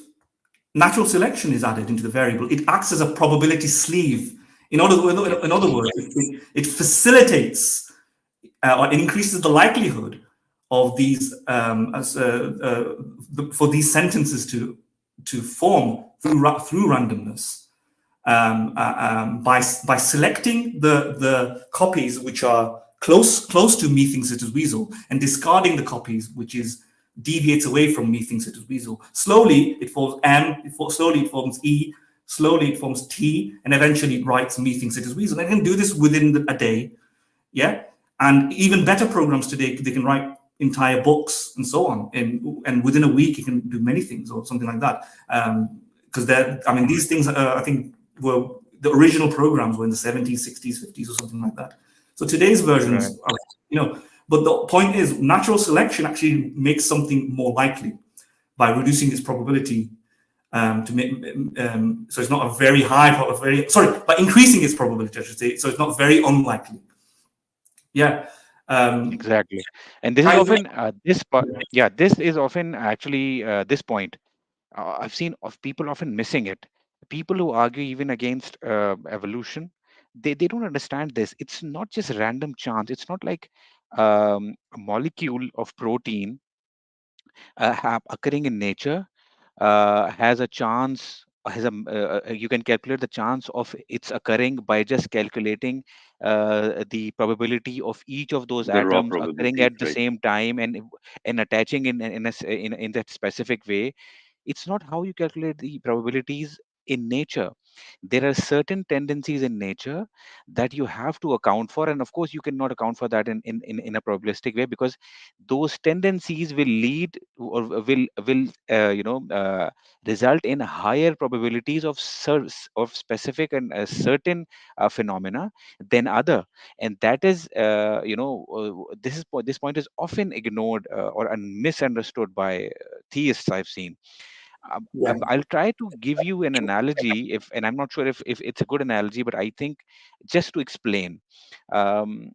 natural selection is added into the variable, it acts as a probability sleeve. In other words, it facilitates or increases the likelihood of these for these sentences to form through randomness by selecting the copies which are close to Me Thinks It Is Weasel and discarding the copies which deviates away from Me Thinks It Is Weasel. Slowly it forms M, slowly it forms E, slowly it forms T, and eventually it writes Me Thinks It Is Weasel. And it can do this within a day, and even better programs today, they can write entire books and so on, and within a week you can do many things or something like that. Because these things I think were the original programs were in the 70s, 60s, 50s, or something like that. So today's versions are, but the point is, natural selection actually makes something more likely by reducing its probability to make so it's not a very high, by increasing its probability, I should say, so it's not very unlikely. Exactly. And this is often this is often actually this point I've seen of people often missing it. People who argue even against evolution, they don't understand this. It's not just random chance. It's not like a molecule of protein occurring in nature has a chance, you can calculate the chance of its occurring by just calculating the probability of each of those The raw atoms occurring probabilities, at the right? same time, and attaching in that specific way. It's not how you calculate the probabilities in nature. There are certain tendencies in nature that you have to account for, and of course you cannot account for that in a probabilistic way, because those tendencies will lead, or will result in higher probabilities of of specific and certain phenomena than other. And that is this point is often ignored or misunderstood by theists I've seen. Yeah. I'll try to give you an analogy, if, and I'm not sure if it's a good analogy, but I think just to explain, um,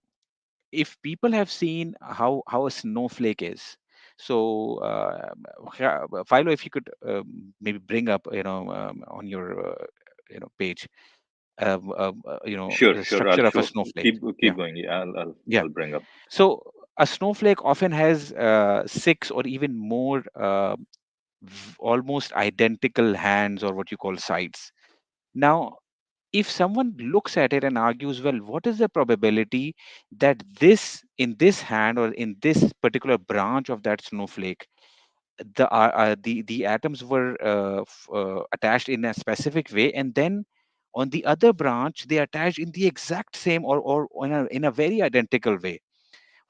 if people have seen how a snowflake is. So, Philo, if you could maybe bring up, on your page, Sure, the sure. I'll structure of a show. snowflake. Keep Yeah, going. Yeah, yeah. I'll bring up. So a snowflake often has six or even more almost identical hands, or what you call sides. Now, if someone looks at it and argues, well, what is the probability that this in this hand or in this particular branch of that snowflake, the atoms were attached in a specific way, and then on the other branch they attached in the exact same, or in a very identical way.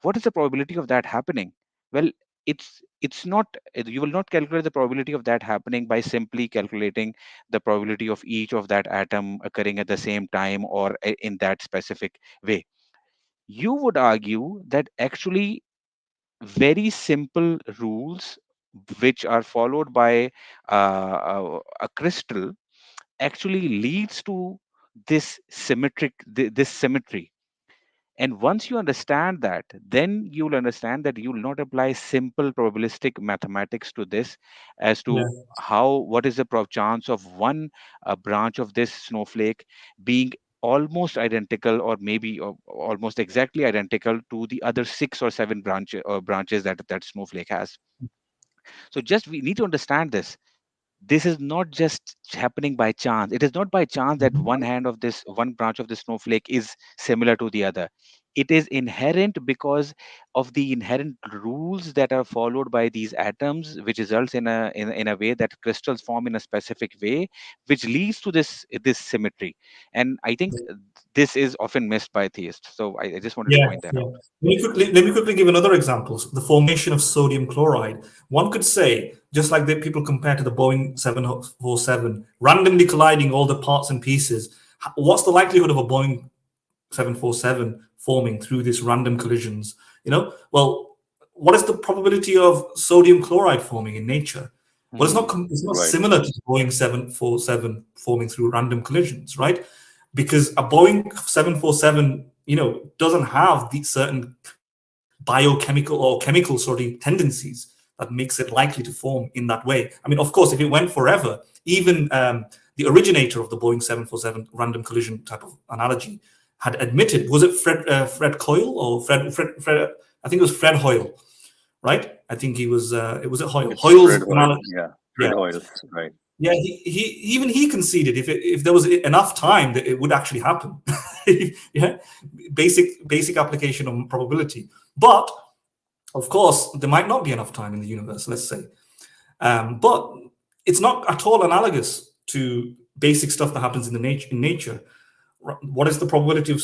What is the probability of that happening? Well, it's not, you will not calculate the probability of that happening by simply calculating the probability of each of that atom occurring at the same time, or in that specific way. You would argue that actually very simple rules which are followed by a crystal actually leads to this symmetry. And once you understand that, then you will understand that you will not apply simple probabilistic mathematics to this, as Yeah. to what is the chance of one branch of this snowflake being almost identical, or maybe almost exactly identical to the other six or seven branches that that snowflake has. So just we need to understand this. This is not just happening by chance. It is not by chance that one branch of this snowflake is similar to the other. It is inherent because of the inherent rules that are followed by these atoms, which results in a way that crystals form in a specific way, which leads to this symmetry. And I think this is often missed by theists. So I just wanted to Yeah, point that yeah. out. Let me quickly give another example. The formation of sodium chloride. One could say, just like the people compare to the Boeing 747, randomly colliding all the parts and pieces. What's the likelihood of a Boeing 747 forming through these random collisions? Well, what is the probability of sodium chloride forming in nature? Well, Hmm. it's not Right. similar to the Boeing 747 forming through random collisions, right? Because a Boeing 747, doesn't have these certain biochemical or chemical sort of tendencies that makes it likely to form in that way. I mean, of course, if it went forever, even the originator of the Boeing 747 random collision type of analogy had admitted, was it Fred Coyle or Fred? I think it was Fred Hoyle, right? I think he was. It was Hoyle. It's Hoyle's Fred Hoyle. analogy. Yeah, Yeah, Fred Hoyle's right. yeah. He conceded if there was enough time that it would actually happen. Yeah, basic application of probability, but of course, there might not be enough time in the universe, let's say. But it's not at all analogous to basic stuff that happens in nature. What is the probability of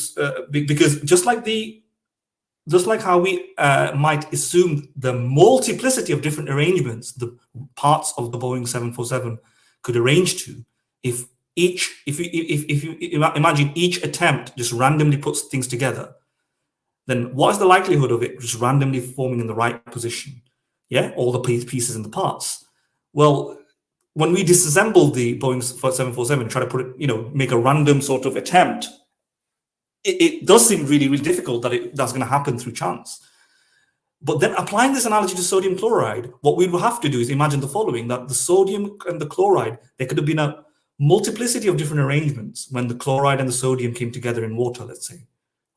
because just like how we might assume the multiplicity of different arrangements the parts of the Boeing 747 could arrange to, if you imagine each attempt just randomly puts things together, then what is the likelihood of it just randomly forming in the right position? Yeah, all the pieces and the parts. Well, when we disassemble the Boeing 747, try to put it, make a random sort of attempt, it does seem really, really difficult that's going to happen through chance. But then applying this analogy to sodium chloride, what we will have to do is imagine the following: that the sodium and the chloride, there could have been a multiplicity of different arrangements when the chloride and the sodium came together in water, let's say.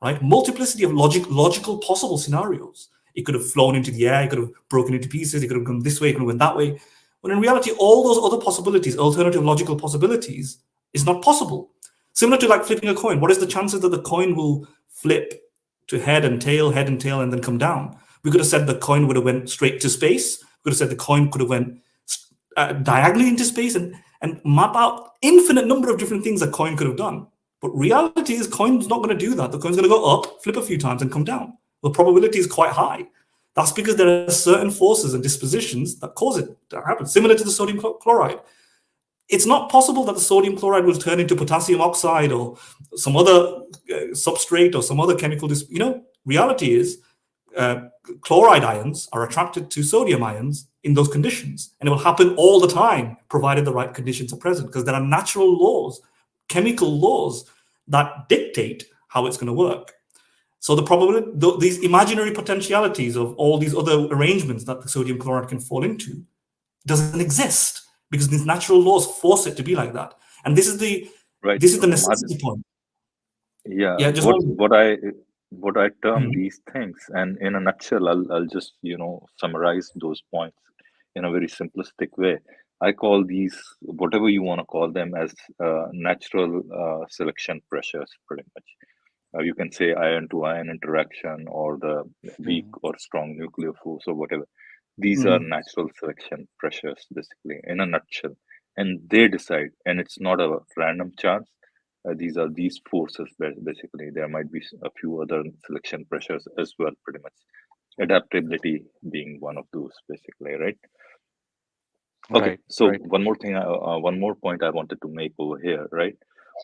Right? Multiplicity of logical possible scenarios. It could have flown into the air, it could have broken into pieces, it could have gone this way, it could have gone that way. when in reality, all those other possibilities, alternative logical possibilities, is not possible. Similar to like flipping a coin. What is the chances that the coin will flip to head and tail, and then come down? We could have said the coin would have went straight to space. We could have said the coin could have went diagonally into space and map out infinite number of different things a coin could have done. But reality is coin's not going to do that. The coin's going to go up, flip a few times, and come down. The probability is quite high. That's because there are certain forces and dispositions that cause it to happen, similar to the sodium chloride. It's not possible that the sodium chloride will turn into potassium oxide or some other substrate or some other chemical. Reality is chloride ions are attracted to sodium ions in those conditions. And it will happen all the time, provided the right conditions are present, because there are natural laws, chemical laws that dictate how it's going to work. So the probability, these imaginary potentialities of all these other arrangements that the sodium chloride can fall into doesn't exist, because these natural laws force it to be like that. And this is the necessity point. Yeah, just what I term these things, and in a nutshell, I'll just summarize those points in a very simplistic way. I call these, whatever you want to call them, as natural selection pressures, pretty much. You can say ion to ion interaction, or the weak or strong nuclear force, or whatever. These are natural selection pressures, basically, in a nutshell. And they decide, and it's not a random chance. These are these forces, basically. There might be a few other selection pressures as well, pretty much. Adaptability being one of those, basically, right? Okay, so one more thing, one more point I wanted to make over here, right,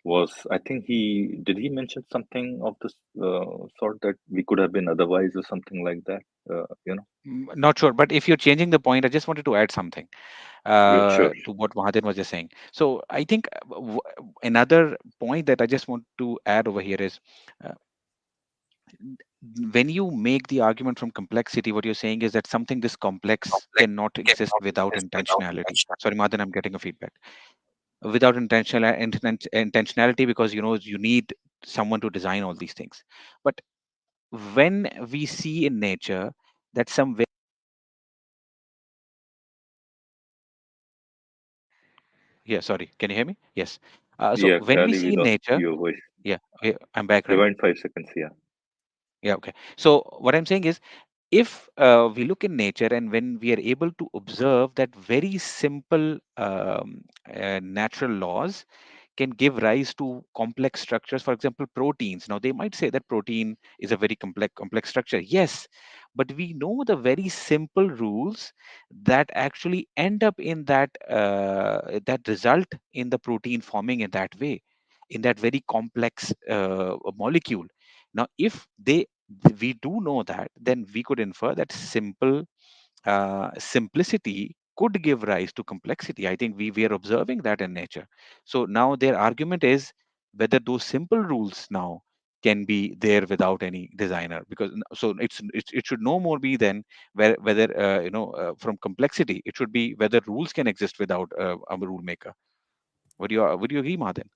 was I think did he mention something of this sort, that we could have been otherwise or something like that, Not sure, but if you're changing the point, I just wanted to add something Sure. to what Mahathir was just saying. So I think another point that I just want to add over here is, when you make the argument from complexity, what you're saying is that something this complex cannot exist without intentionality. Sorry, Mahathir, I'm getting a feedback. Without intentionality, because you need someone to design all these things. But when we see in nature that some way, yeah, sorry, can you hear me? Yes. So when we see in nature, your voice. yeah, I'm back, right? Rewind 5 seconds, Yeah, okay. So what I'm saying is, if we look in nature, and when we are able to observe that very simple natural laws can give rise to complex structures. For example, proteins. Now, they might say that protein is a very complex structure. Yes, but we know the very simple rules that actually end up in that result in the protein forming in that way, in that very complex molecule. Now, if we do know that, then we could infer that simplicity could give rise to complexity. I think we are observing that in nature. So now their argument is whether those simple rules now can be there without any designer, because so it should no more be then whether from complexity, it should be whether rules can exist without a rule maker. Would you agree, Mahathir?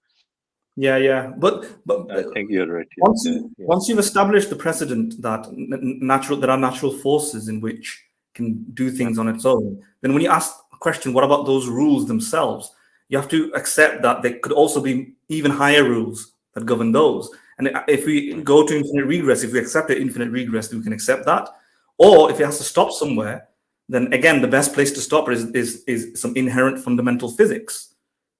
Yeah, but I think you're right. Once you've established the precedent that there are natural forces in which can do things on its own, then when you ask a question, what about those rules themselves? You have to accept that there could also be even higher rules that govern those. And if we go to infinite regress, if we accept an infinite regress, we can accept that. Or if it has to stop somewhere, then again, the best place to stop is some inherent fundamental physics,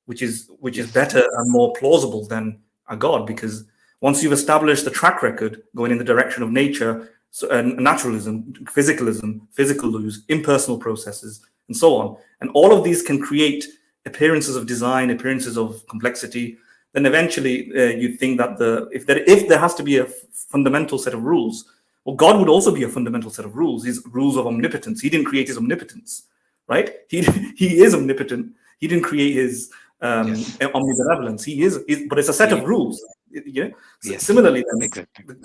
which is better and more plausible than a god, because once you've established the track record going in the direction of nature, naturalism, physicalism, physical laws, impersonal processes, and so on, and all of these can create appearances of design, appearances of complexity, then eventually you'd think that if there has to be a fundamental set of rules, well, God would also be a fundamental set of rules, his rules of omnipotence. He didn't create his omnipotence, right? He is omnipotent. He didn't create his omnibenevolence. He is, but it's a set of rules. Yeah. Similarly, then,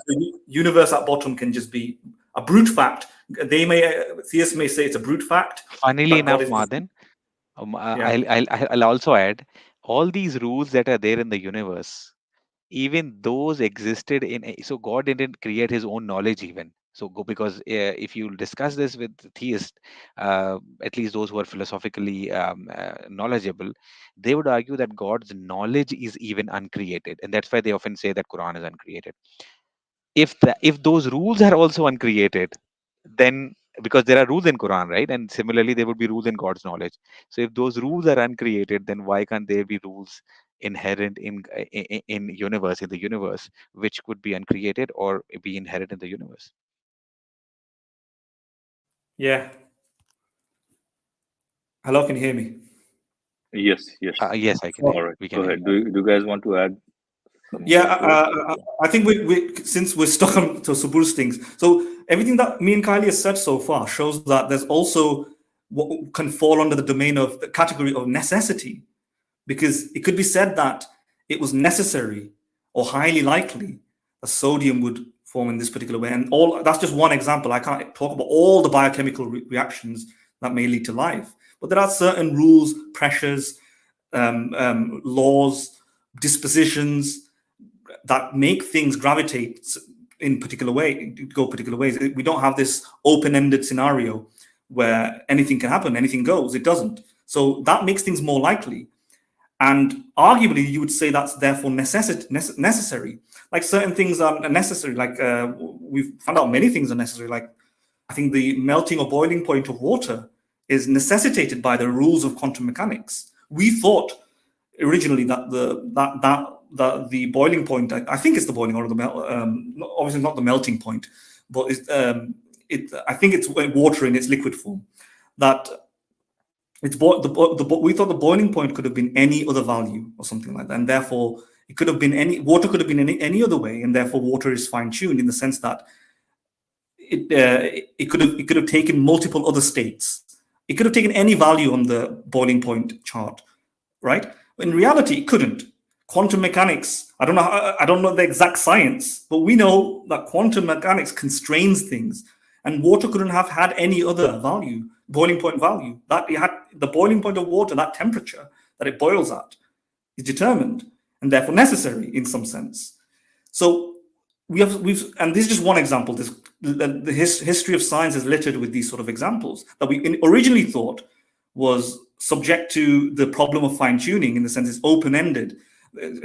the universe at bottom can just be a brute fact. Theists may say it's a brute fact. Funnily enough, Mahathir, I'll also add, all these rules that are there in the universe, even those existed so God didn't create his own knowledge even. So because if you discuss this with theists, at least those who are philosophically knowledgeable, they would argue that God's knowledge is even uncreated, and that's why they often say that Quran is uncreated. If those rules are also uncreated, then because there are rules in Quran, right? And similarly, there would be rules in God's knowledge. So if those rules are uncreated, then why can't there be rules inherent in the universe, which could be uncreated or be inherent in the universe? Yeah. Hello, can you hear me? Yes, yes. Yes, I can. All right, We can go hear ahead. Do you guys want to add some Yeah, more to it? I think since we're stuck on to Suboor's things, so everything that me and Kylie has said so far shows that there's also what can fall under the domain of the category of necessity, because it could be said that it was necessary or highly likely that sodium would form in this particular way, and that's just one example. I can't talk about all the biochemical reactions that may lead to life, but there are certain rules, pressures, laws, dispositions that make things gravitate in particular ways. We don't have this open-ended scenario where anything can happen, anything goes. It doesn't. So that makes things more likely. And arguably, you would say that's therefore necessary. Like certain things are necessary. Like we've found out many things are necessary. Like I think the melting or boiling point of water is necessitated by the rules of quantum mechanics. We thought originally that the boiling point, I think it's the boiling or the obviously not the melting point, but I think it's water in its liquid form. That we thought the boiling point could have been any other value or something like that, and therefore it could have been water could have been any other way, and therefore water is fine-tuned in the sense that it could have taken multiple other states. It could have taken any value on the boiling point chart, right? In reality, it couldn't. Quantum mechanics, I don't know the exact science, but we know that quantum mechanics constrains things, and water couldn't have had any other value, boiling point value. That it had the boiling point of water, that temperature that it boils at, is determined and therefore necessary in some sense. So and this is just one example. The history of science is littered with these sort of examples that we originally thought was subject to the problem of fine-tuning, in the sense it's open-ended.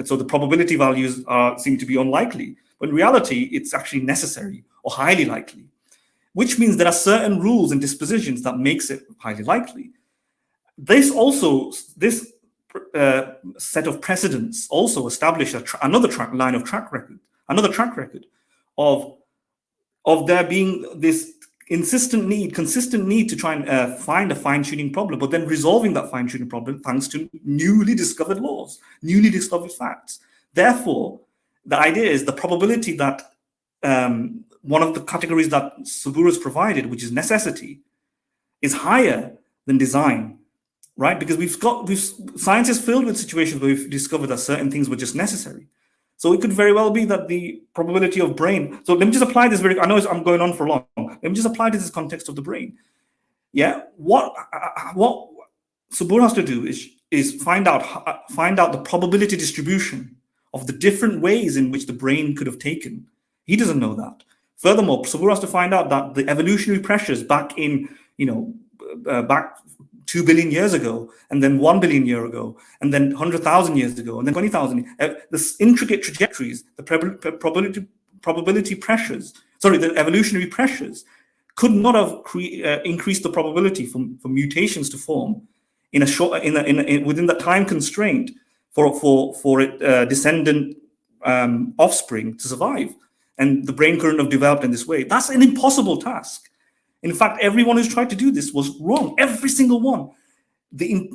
So the probability values seem to be unlikely. But in reality, it's actually necessary or highly likely, which means there are certain rules and dispositions that makes it highly likely. This set of precedents also establish another track record of there being this consistent need to try and find a fine-tuning problem, but then resolving that fine-tuning problem thanks to newly discovered laws, newly discovered facts. Therefore, the idea is the probability that one of the categories that Suboor has provided, which is necessity, is higher than design, right? Because science is filled with situations where we've discovered that certain things were just necessary. So it could very well be that the probability of brain. So let me just apply this I know I'm going on for long. Let me just apply this context of the brain. Yeah, what Suboor has to do is find out the probability distribution of the different ways in which the brain could have taken. He doesn't know that. Furthermore, Suboor has to find out that the evolutionary pressures back in back 2 billion years ago, and then 1 billion years ago, and then 100,000 years ago, and then 20,000. This intricate trajectories, the probability pressures, the evolutionary pressures, could not have increased the probability for mutations to form within that time constraint for descendant offspring to survive, and the brain couldn't have developed in this way. That's an impossible task. In fact, everyone who's tried to do this was wrong. Every single one. The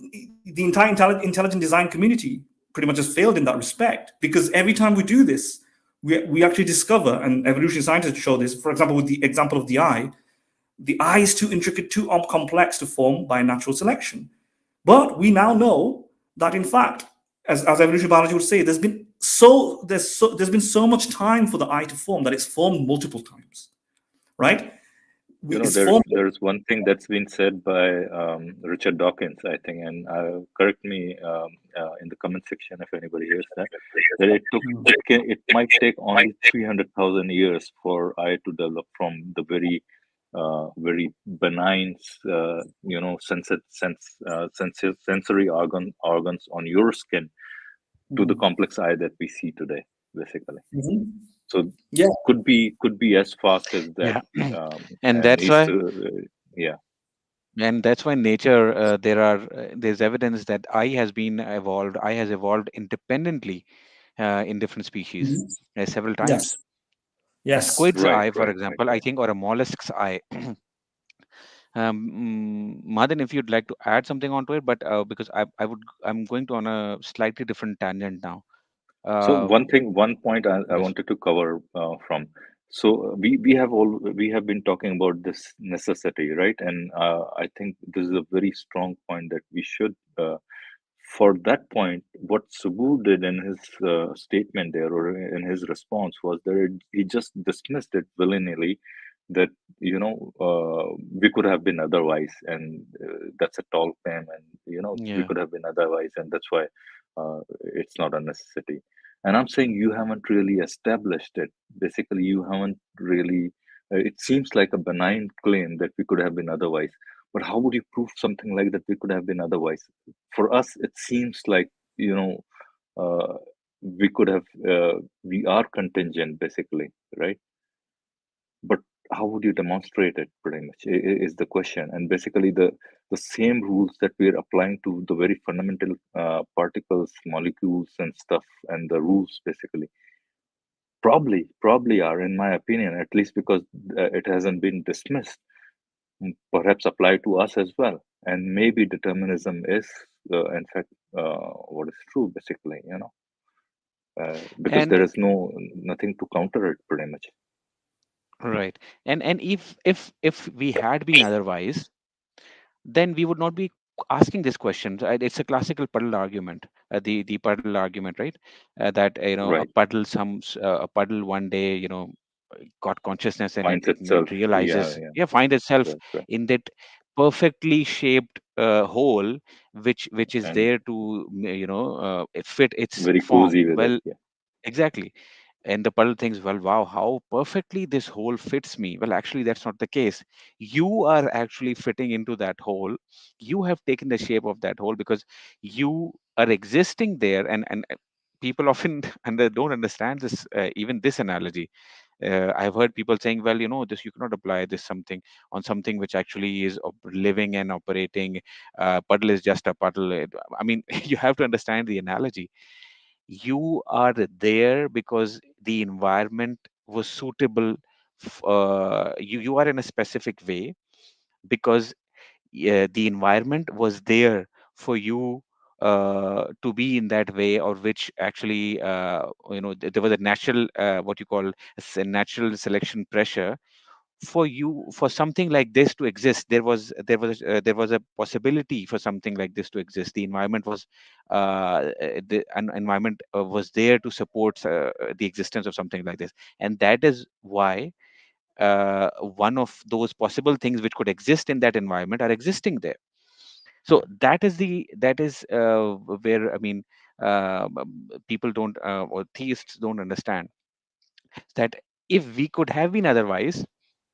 entire intelligent design community pretty much has failed in that respect, because every time we do this, we actually discover, and evolutionary scientists show this, for example, with the example of the eye is too intricate, too complex to form by natural selection. But we now know that, in fact, as evolutionary biology would say, there's been so much time for the eye to form that it's formed multiple times, right? there's one thing that's been said by Richard Dawkins, I think, and correct me in the comment section if anybody hears that it might take only 300,000 years for eye to develop from the very benign sensory organs on your skin to the complex eye that we see today, basically. So could be as fast as that. And that's why and that's why nature there's evidence that eye has evolved independently in different species several times. Yes. Squid's eye, for example, I think, or a mollusk's eye. Madan, if you'd like to add something onto it, but because I'm going to on a slightly different tangent now. So one point I wanted to cover from. So we have been talking about this necessity, right? And I think this is a very strong point that we should. For that point, what Suboor did in his statement there, or in his response, was that he just dismissed it willy-nilly, that we could have been otherwise, and that's a tall claim, and we could have been otherwise, and that's why it's not a necessity. And I'm saying you haven't really established it. Basically, you haven't really. It seems like a benign claim that we could have been otherwise. But how would you prove something like that we could have been otherwise? For us, it seems like, we could have, we are contingent, basically, right? But how would you demonstrate it, pretty much, is the question. And basically, the same rules that we're applying to the very fundamental particles, molecules, and stuff, and the rules, basically, probably are, in my opinion, at least because it hasn't been dismissed, perhaps apply to us as well. And maybe determinism is in fact what is true, basically, because there is nothing to counter it, pretty much. Right. And if we had been otherwise, then we would not be asking this question. It's a classical puddle argument, the puddle argument, right? That Right. a puddle one day got consciousness and Finds it itself, realizes finds itself right. in that perfectly shaped hole which is And there to fit its very form cozy with well. it. Exactly. And the puddle thinks, well, wow, how perfectly this hole fits me. Well, actually, that's not the case. You are actually fitting into that hole. You have taken the shape of that hole because you are existing there. And people often don't understand this, even this analogy. I've heard people saying, well, this you cannot apply this something on something which actually is living and operating. Puddle is just a puddle. I mean, you have to understand the analogy. You are there because the environment was suitable. You are in a specific way because the environment was there for you to be in that way, or which actually there was a natural what you call a natural selection pressure for something like this to exist. There was a possibility for something like this to exist. The environment was was there to support the existence of something like this, and that is why one of those possible things which could exist in that environment are existing there. So that is where, I mean, people don't or theists don't understand that if we could have been otherwise,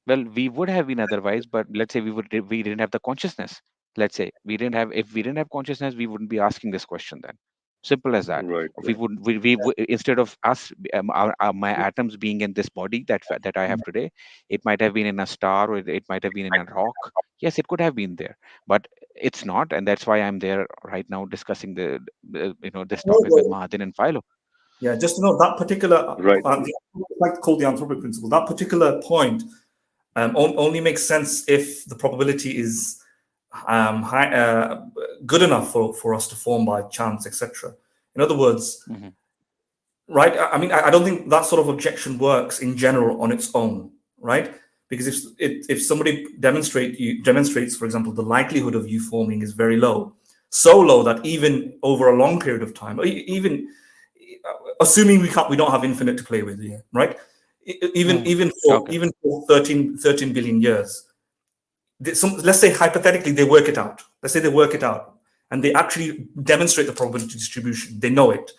well, we would have been otherwise, but let's say we didn't have the consciousness. Let's say if we didn't have consciousness, we wouldn't be asking this question then. Simple as that. Right. We instead of us, my atoms being in this body that I have today, it might have been in a star, or it might have been in a rock. Yes, it could have been there, but it's not, and that's why I'm there right now discussing this topic with Mahadin and Philo. Yeah, just to know that particular, like called the anthropic principle, that particular point only makes sense if the probability is good enough for us to form by chance, etc. In other words, right? I mean, I don't think that sort of objection works in general on its own, right? Because if somebody demonstrates, for example, the likelihood of you forming is very low, so low that even over a long period of time, even assuming we don't have infinite to play with here, right? Even for 13 billion years, let's say hypothetically they work it out. Let's say they work it out and they actually demonstrate the probability distribution. They know it,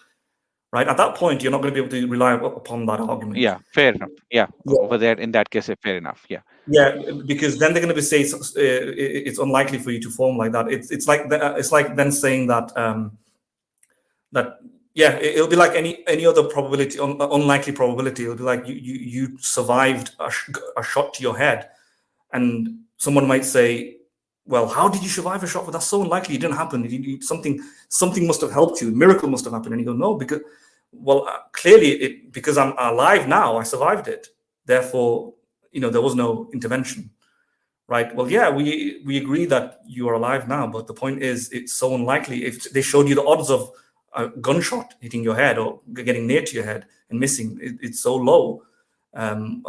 right? At that point, you're not going to be able to rely upon that argument. Yeah, fair enough. Yeah, over there, in that case, fair enough. Yeah. Yeah, because then they're going to be saying it's unlikely for you to form like that. It's like then saying that yeah, it'll be like any other probability, unlikely probability. It'll be like you survived a shot to your head, and someone might say, well, how did you survive a shot? Well, that's so unlikely. It didn't happen. Something must have helped you. A miracle must have happened. And you go, no, because, well, clearly because I'm alive now, I survived it. Therefore, there was no intervention, right? Well, yeah, we agree that you are alive now, but the point is, it's so unlikely. If they showed you the odds of a gunshot hitting your head or getting near to your head and missing, it's so low,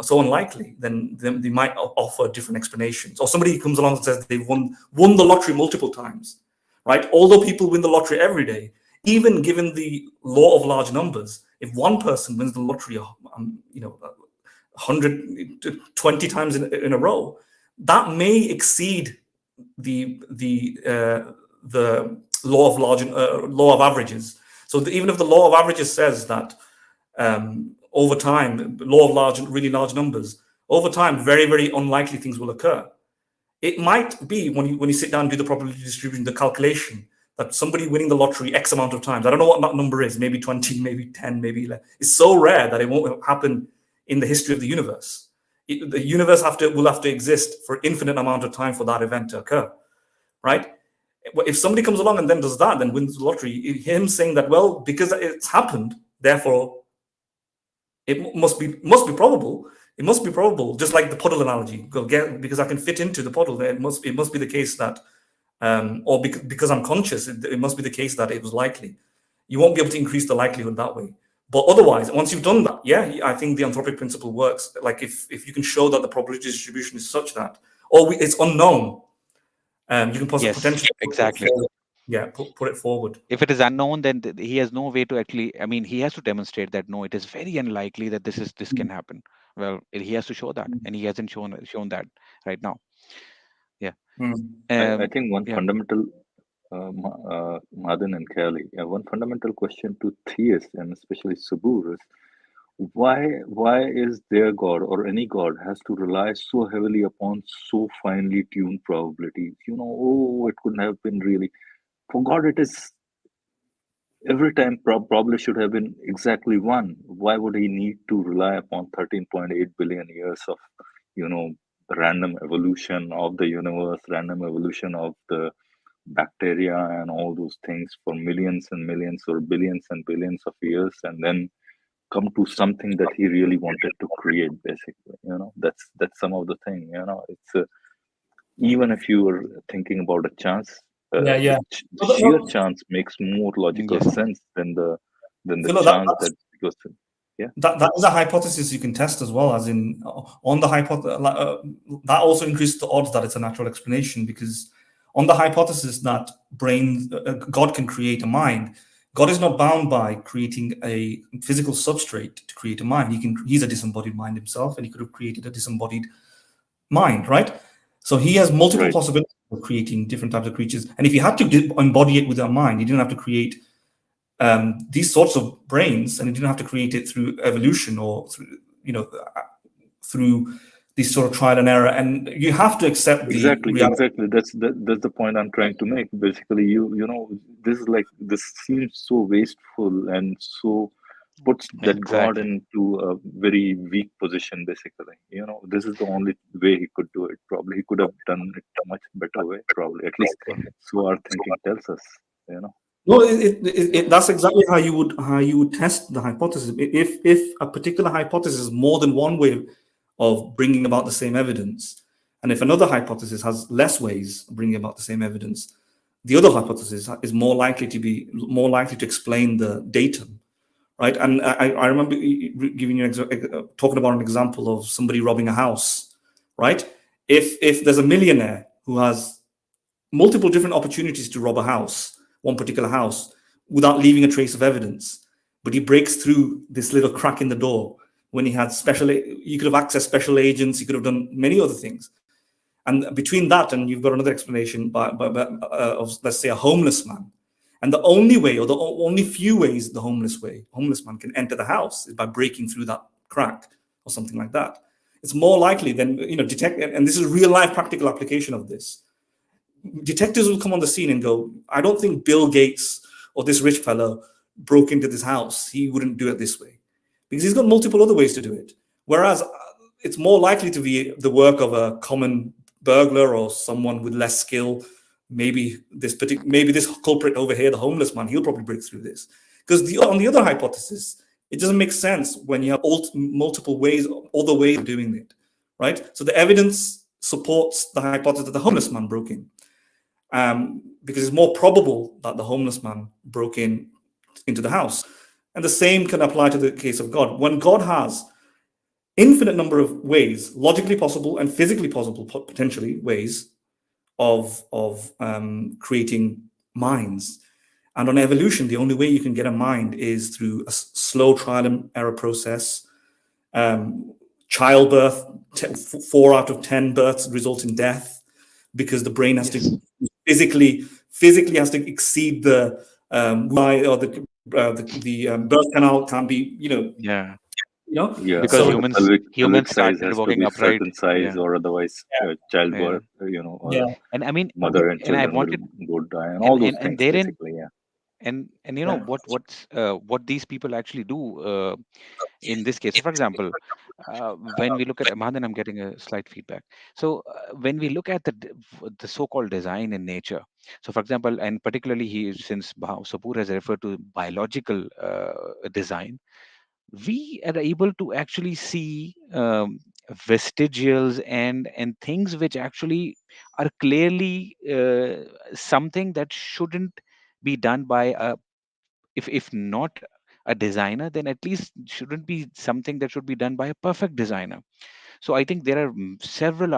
so unlikely, then they might offer different explanations. Or somebody comes along and says they've won the lottery multiple times, right? Although people win the lottery every day, even given the law of large numbers, if one person wins the lottery, 120 times in a row, that may exceed the law of averages. So even if the law of averages says that over time, law of really large numbers, over time, very, very unlikely things will occur. It might be when you sit down and do the probability distribution, the calculation, that somebody winning the lottery X amount of times, I don't know what that number is, maybe 20, maybe 10, maybe 11. It's so rare that it won't happen in the history of the universe. The universe will have to exist for infinite amount of time for that event to occur, right? If somebody comes along and then does that, then wins the lottery, him saying that, well, because it's happened, therefore it must be probable. It must be probable, just like the puddle analogy. Because I can fit into the puddle, it must be the case that, or because I'm conscious, it must be the case that it was likely. You won't be able to increase the likelihood that way. But otherwise, once you've done that, yeah, I think the anthropic principle works. Like if you can show that the probability distribution is such that, or it's unknown, you can potentially exactly. Put it forward. If it is unknown, then he has no way to actually. I mean, he has to demonstrate that no, it is very unlikely that this can happen. Well, he has to show that, and he hasn't shown that right now. Yeah. I think one fundamental, Madan and Kelly, one fundamental question to theists and especially Suboor is, why is their God or any God has to rely so heavily upon so finely tuned probabilities? It couldn't have been really. For God, it is every time probably should have been exactly one. Why would he need to rely upon 13.8 billion years of, random evolution of the universe, random evolution of the bacteria and all those things for millions and millions or billions and billions of years, and then come to something that he really wanted to create? Basically, that's some of the thing. It's even if you were thinking about a chance, the sheer chance makes more logical sense than the chance that goes to. Yeah, that is a hypothesis you can test as well, as in on the hypothesis that also increases the odds that it's a natural explanation, because on the hypothesis that God can create a mind, God is not bound by creating a physical substrate to create a mind. He's a disembodied mind himself, and he could have created a disembodied mind, right? So he has multiple possibilities of creating different types of creatures. And if he had to embody it with a mind, he didn't have to create these sorts of brains, and he didn't have to create it through evolution or through this sort of trial and error. And you have to accept exactly. That's the point I'm trying to make. Basically, this seems so wasteful and so puts that God into a very weak position. Basically, this is the only way he could do it. Probably he could have done it a much better way. Probably, at least so our thinking tells us. No, that's exactly how you would test the hypothesis. If a particular hypothesis is more than one way of bringing about the same evidence, and if another hypothesis has less ways of bringing about the same evidence, the other hypothesis is more likely to explain the datum, right? And I remember giving you talking about an example of somebody robbing a house, right? If there's a millionaire who has multiple different opportunities to rob a house, one particular house, without leaving a trace of evidence, but he breaks through this little crack in the door when he had you could have accessed special agents, you could have done many other things. And between that and you've got another explanation of, let's say, a homeless man. And the only way, or the only few ways the homeless man can enter the house is by breaking through that crack or something like that. It's more likely than, detect, and this is a real life practical application of this. Detectives will come on the scene and go, I don't think Bill Gates or this rich fellow broke into this house. He wouldn't do it this way, because he's got multiple other ways to do it. Whereas it's more likely to be the work of a common burglar or someone with less skill. Maybe this culprit over here, the homeless man, he'll probably break through this. Because on the other hypothesis, it doesn't make sense when you have multiple ways, other ways of doing it, right? So the evidence supports the hypothesis that the homeless man broke in, because it's more probable that the homeless man broke into the house. And the same can apply to the case of God. When God has infinite number of ways, logically possible and physically possible, potentially, ways of creating minds. And on evolution, the only way you can get a mind is through a slow trial and error process. Childbirth, 4 out of 10 births result in death, because the brain has to physically has to exceed the birth canal can't be, Yeah, because so So the humans pelvic size started has to walking be upright. certain size, Yeah, or otherwise yeah. childbirth, yeah, And I mean, mother and and I children wanted, would die, and all and those and and things therein, basically. Yeah. and yeah. what these people actually do in this case. So, for example, when we look at Mahadan, I'm getting a slight feedback. So when we look at the so-called design in nature, so for example, and particularly since Suboor has referred to biological design, we are able to actually see vestigials and things which actually are clearly something that shouldn't be done by if not a designer, then at least shouldn't be something that should be done by a perfect designer. So I think there are several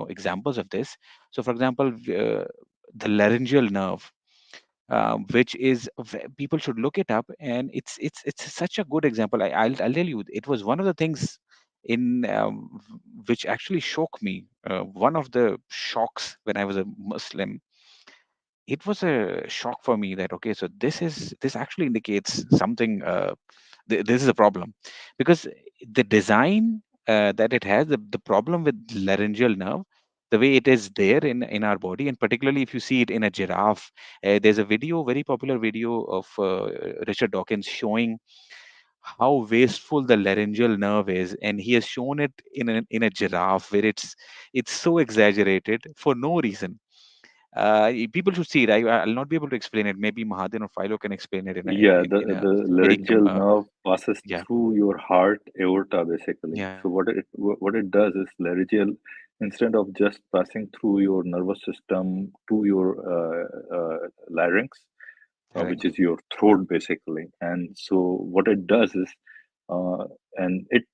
examples of this. So for example, the laryngeal nerve, which is people should look it up, and it's such a good example. I'll tell you, it was one of the things in which actually shocked me. One of the shocks when I was a Muslim, it was a shock for me that, okay, so this actually indicates something. This is a problem, because the design that it has, the problem with laryngeal nerve, the way it is there in our body, and particularly if you see it in a giraffe. There's a video, very popular video of Richard Dawkins showing how wasteful the laryngeal nerve is, and he has shown it in a giraffe where it's so exaggerated for no reason. People should see it. I'll not be able to explain it. Maybe Mahadin or Philo can explain it Yeah, in a the very laryngeal nerve passes yeah, through your heart aorta basically. yeah, So what it does is laryngeal, instead of just passing through your nervous system to your larynx, which correct. is your throat basically. And so what it does is, uh, and it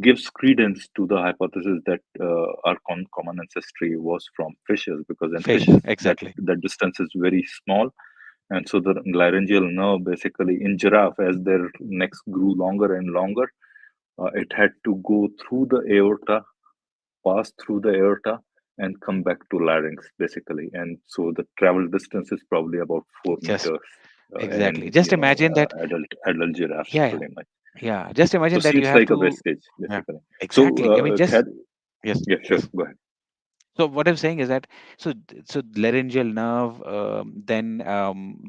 gives credence to the hypothesis that our common ancestry was from fishes, because in Fish, fishes exactly. that distance is very small. And so the laryngeal nerve basically in giraffe, as their necks grew longer and longer, it had to go through the aorta, pass through the aorta, and come back to larynx basically. And so the travel distance is probably about 4 Just meters exactly. in Just imagine that. adult giraffes Yeah, pretty much. yeah. Just So imagine that you seems have like a to. vestige Yeah, basically. So exactly. I mean, just yes, yeah, sure, yes. go ahead. So what I'm saying is that, so laryngeal nerve, then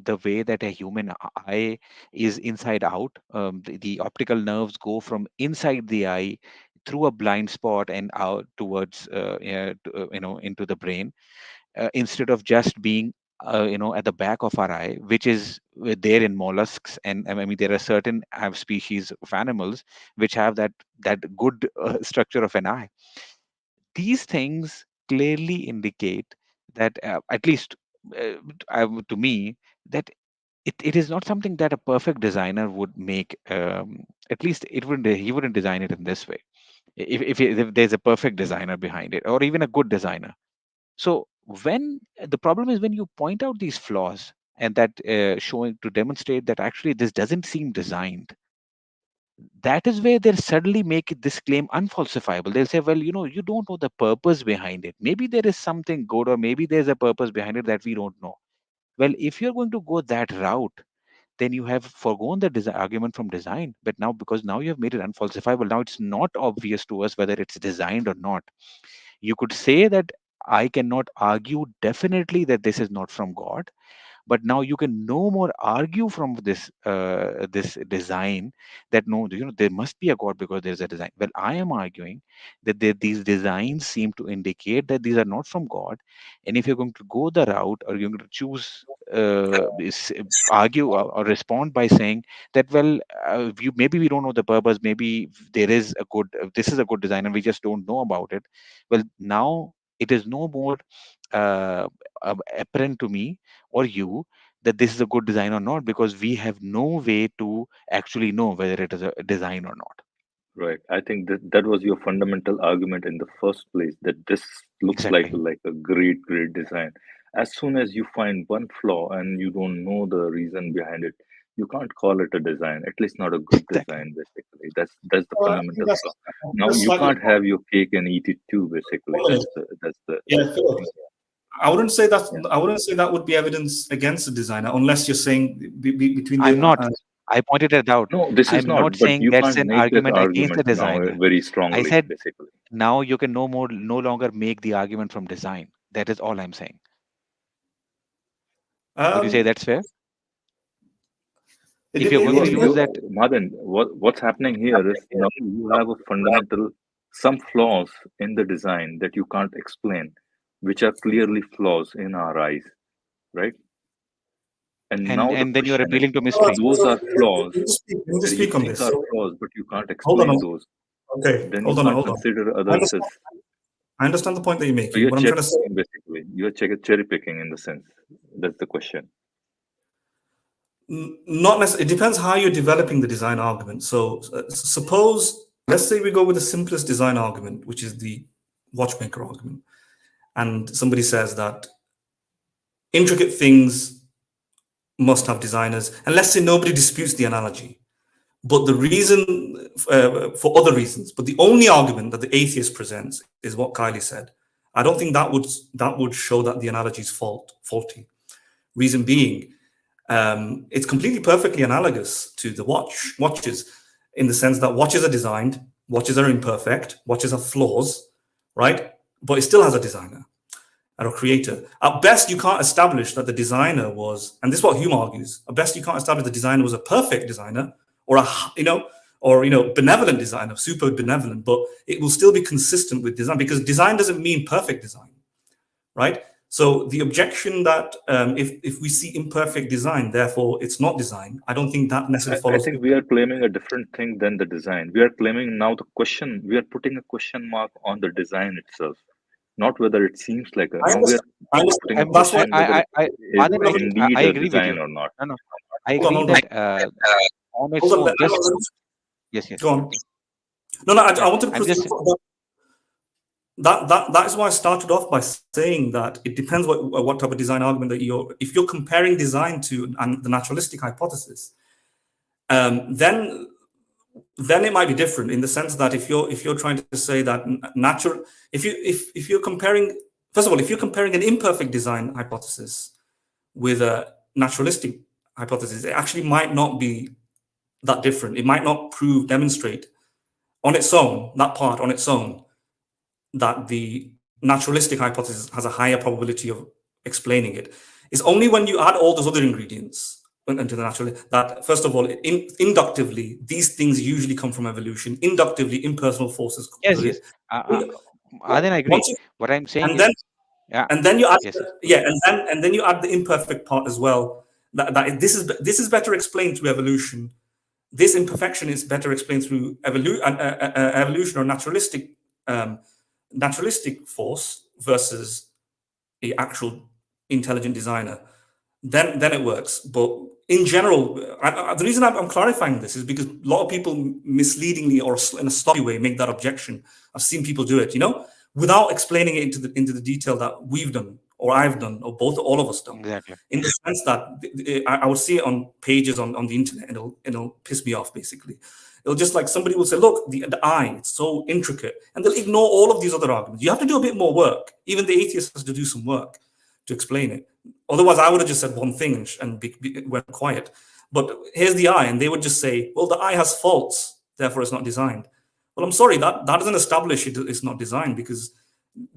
the way that a human eye is inside out, the optical nerves go from inside the eye through a blind spot and out towards into the brain, instead of just being at the back of our eye, which is there in mollusks. And I mean, there are certain species of animals which have that good structure of an eye. These things clearly indicate that, at least to me, that it is not something that a perfect designer would make. At least he wouldn't design it in this way if there's a perfect designer behind it, or even a good designer. So when the problem is when you point out these flaws, and that showing to demonstrate that actually this doesn't seem designed, that is where they'll suddenly make this claim unfalsifiable. They'll say, well, you don't know the purpose behind it. Maybe there is something good, or maybe there's a purpose behind it that we don't know. Well, if you're going to go that route, then you have forgone the argument from design. But now, because now you have made it unfalsifiable, now it's not obvious to us whether it's designed or not. You could say that I cannot argue definitely that this is not from God, but now you can no more argue from this design that no, there must be a God because there's a design. Well, I am arguing that these designs seem to indicate that these are not from God, and if you're going to go the route, or you're going to choose argue or respond by saying that, well, maybe we don't know the purpose, maybe there is a good this is a good design and we just don't know about it. Well, now it is no more apparent to me or you that this is a good design or not, because we have no way to actually know whether it is a design or not. Right. I think that was your fundamental argument in the first place, that this looks Exactly. like a great design. As soon as you find one flaw and you don't know the reason behind it, you can't call it a design, at least not a good Exactly. design, basically. That's the Well, I think fundamental that's flaw. Now that's you slightly can't have your cake and eat it too, basically. wrong. That's the Yeah, Philip, thing. I wouldn't say that. Yeah. I wouldn't say that would be evidence against the designer, unless you're saying between the. I'm not. I pointed it out. No, this is I'm not not, but saying you that's can't an make that argument against the argument now designer. very I strongly, said basically. now you can no longer make the argument from design. That is all I'm saying. Would you say that's fair? If you're going to use that, Madan, what's happening here is now you have a some flaws in the design that you can't explain, which are clearly flaws in our eyes, right? And now the and then you're question is, appealing to mystery. those are flaws We need to that you speak on think this. are flaws, but you can't Hold on. explain those. Okay, Then hold you on. can't Hold on. consider others as. I understand the point that you're So making. you're What I'm trying to say. basically. You're cherry picking in the sense. That's the question. Not necessarily. It depends how you're developing the design argument. So suppose, let's say we go with the simplest design argument, which is the watchmaker argument, and somebody says that intricate things must have designers, and let's say nobody disputes the analogy, but the reason for other reasons, but the only argument that the atheist presents is what Kylie said. I don't think that would show that the analogy is faulty. Reason being, it's completely perfectly analogous to the watches, in the sense that watches are designed, watches are imperfect, watches have flaws, right? But it still has a designer or a creator. At best, you can't establish that the designer was, and this is what Hume argues, at best you can't establish the designer was a perfect designer or benevolent designer, super benevolent, but it will still be consistent with design, because design doesn't mean perfect design, right? So the objection that if we see imperfect design, therefore it's not design, I don't think that necessarily follows. I think we are claiming a different thing than the design. We are claiming now we are putting a question mark on the design itself, not whether it seems like a. Now we are putting a question whether it is indeed I a agree with design you. or not. No, I agree that on its own. Yes. Go on. No, I wanted to proceed. That is why I started off by saying that it depends what type of design argument that if you're comparing design to the naturalistic hypothesis, then it might be different, in the sense that if you're trying to say that if you're comparing, first of all, if you're comparing an imperfect design hypothesis with a naturalistic hypothesis, it actually might not be that different. It might not demonstrate on its own, that part on its own, that the naturalistic hypothesis has a higher probability of explaining it. It's only when you add all those other ingredients into the natural that, first of all, inductively, these things usually come from evolution. Inductively, impersonal forces. Yes. I agree. What I'm saying is, and then you add, and then you add the imperfect part as well. That this is better explained through evolution. This imperfection is better explained through evolution or naturalistic force versus the actual intelligent designer. Then it works. But in general, the reason I'm clarifying this is because a lot of people misleadingly or in a sloppy way make that objection. I've seen people do it, without explaining it into the detail that we've done, or I've done, or all of us done. Exactly. In the sense that I would see it on pages on the internet, and it'll piss me off, basically. It'll just like somebody will say, look, the eye, it's so intricate, and they'll ignore all of these other arguments. You have to do a bit more work. Even the atheist has to do some work to explain it. Otherwise, I would have just said one thing and went quiet. But here's the eye, and they would just say, well, the eye has faults, therefore it's not designed. Well, I'm sorry, that doesn't establish it's not designed, because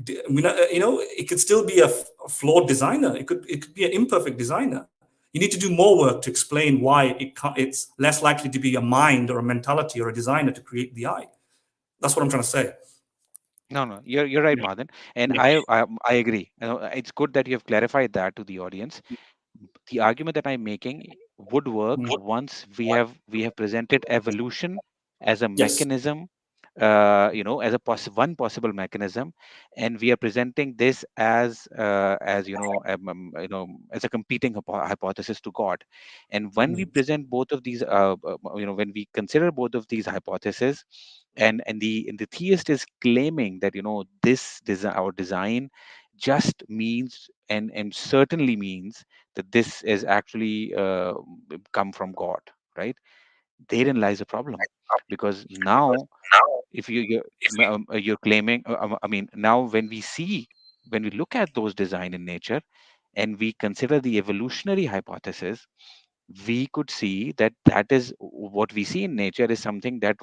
it could still be a flawed designer. It could be an imperfect designer. You need to do more work to explain why it's less likely to be a mind or a mentality or a designer to create the eye. That's what I'm trying to say. No, you're right, Madan, and I agree. It's good that you have clarified that to the audience. The argument that I'm making would work once we have presented evolution as a mechanism, as a one possible mechanism, and we are presenting this as as a competing hypothesis to God. And when we present both of these, when we consider both of these hypotheses, and the theist is claiming that this design just means and certainly means that this is actually come from God, right? Therein lies a problem, because now if you're claiming, now when we look at those design in nature and we consider the evolutionary hypothesis, we could see that is what we see in nature is something that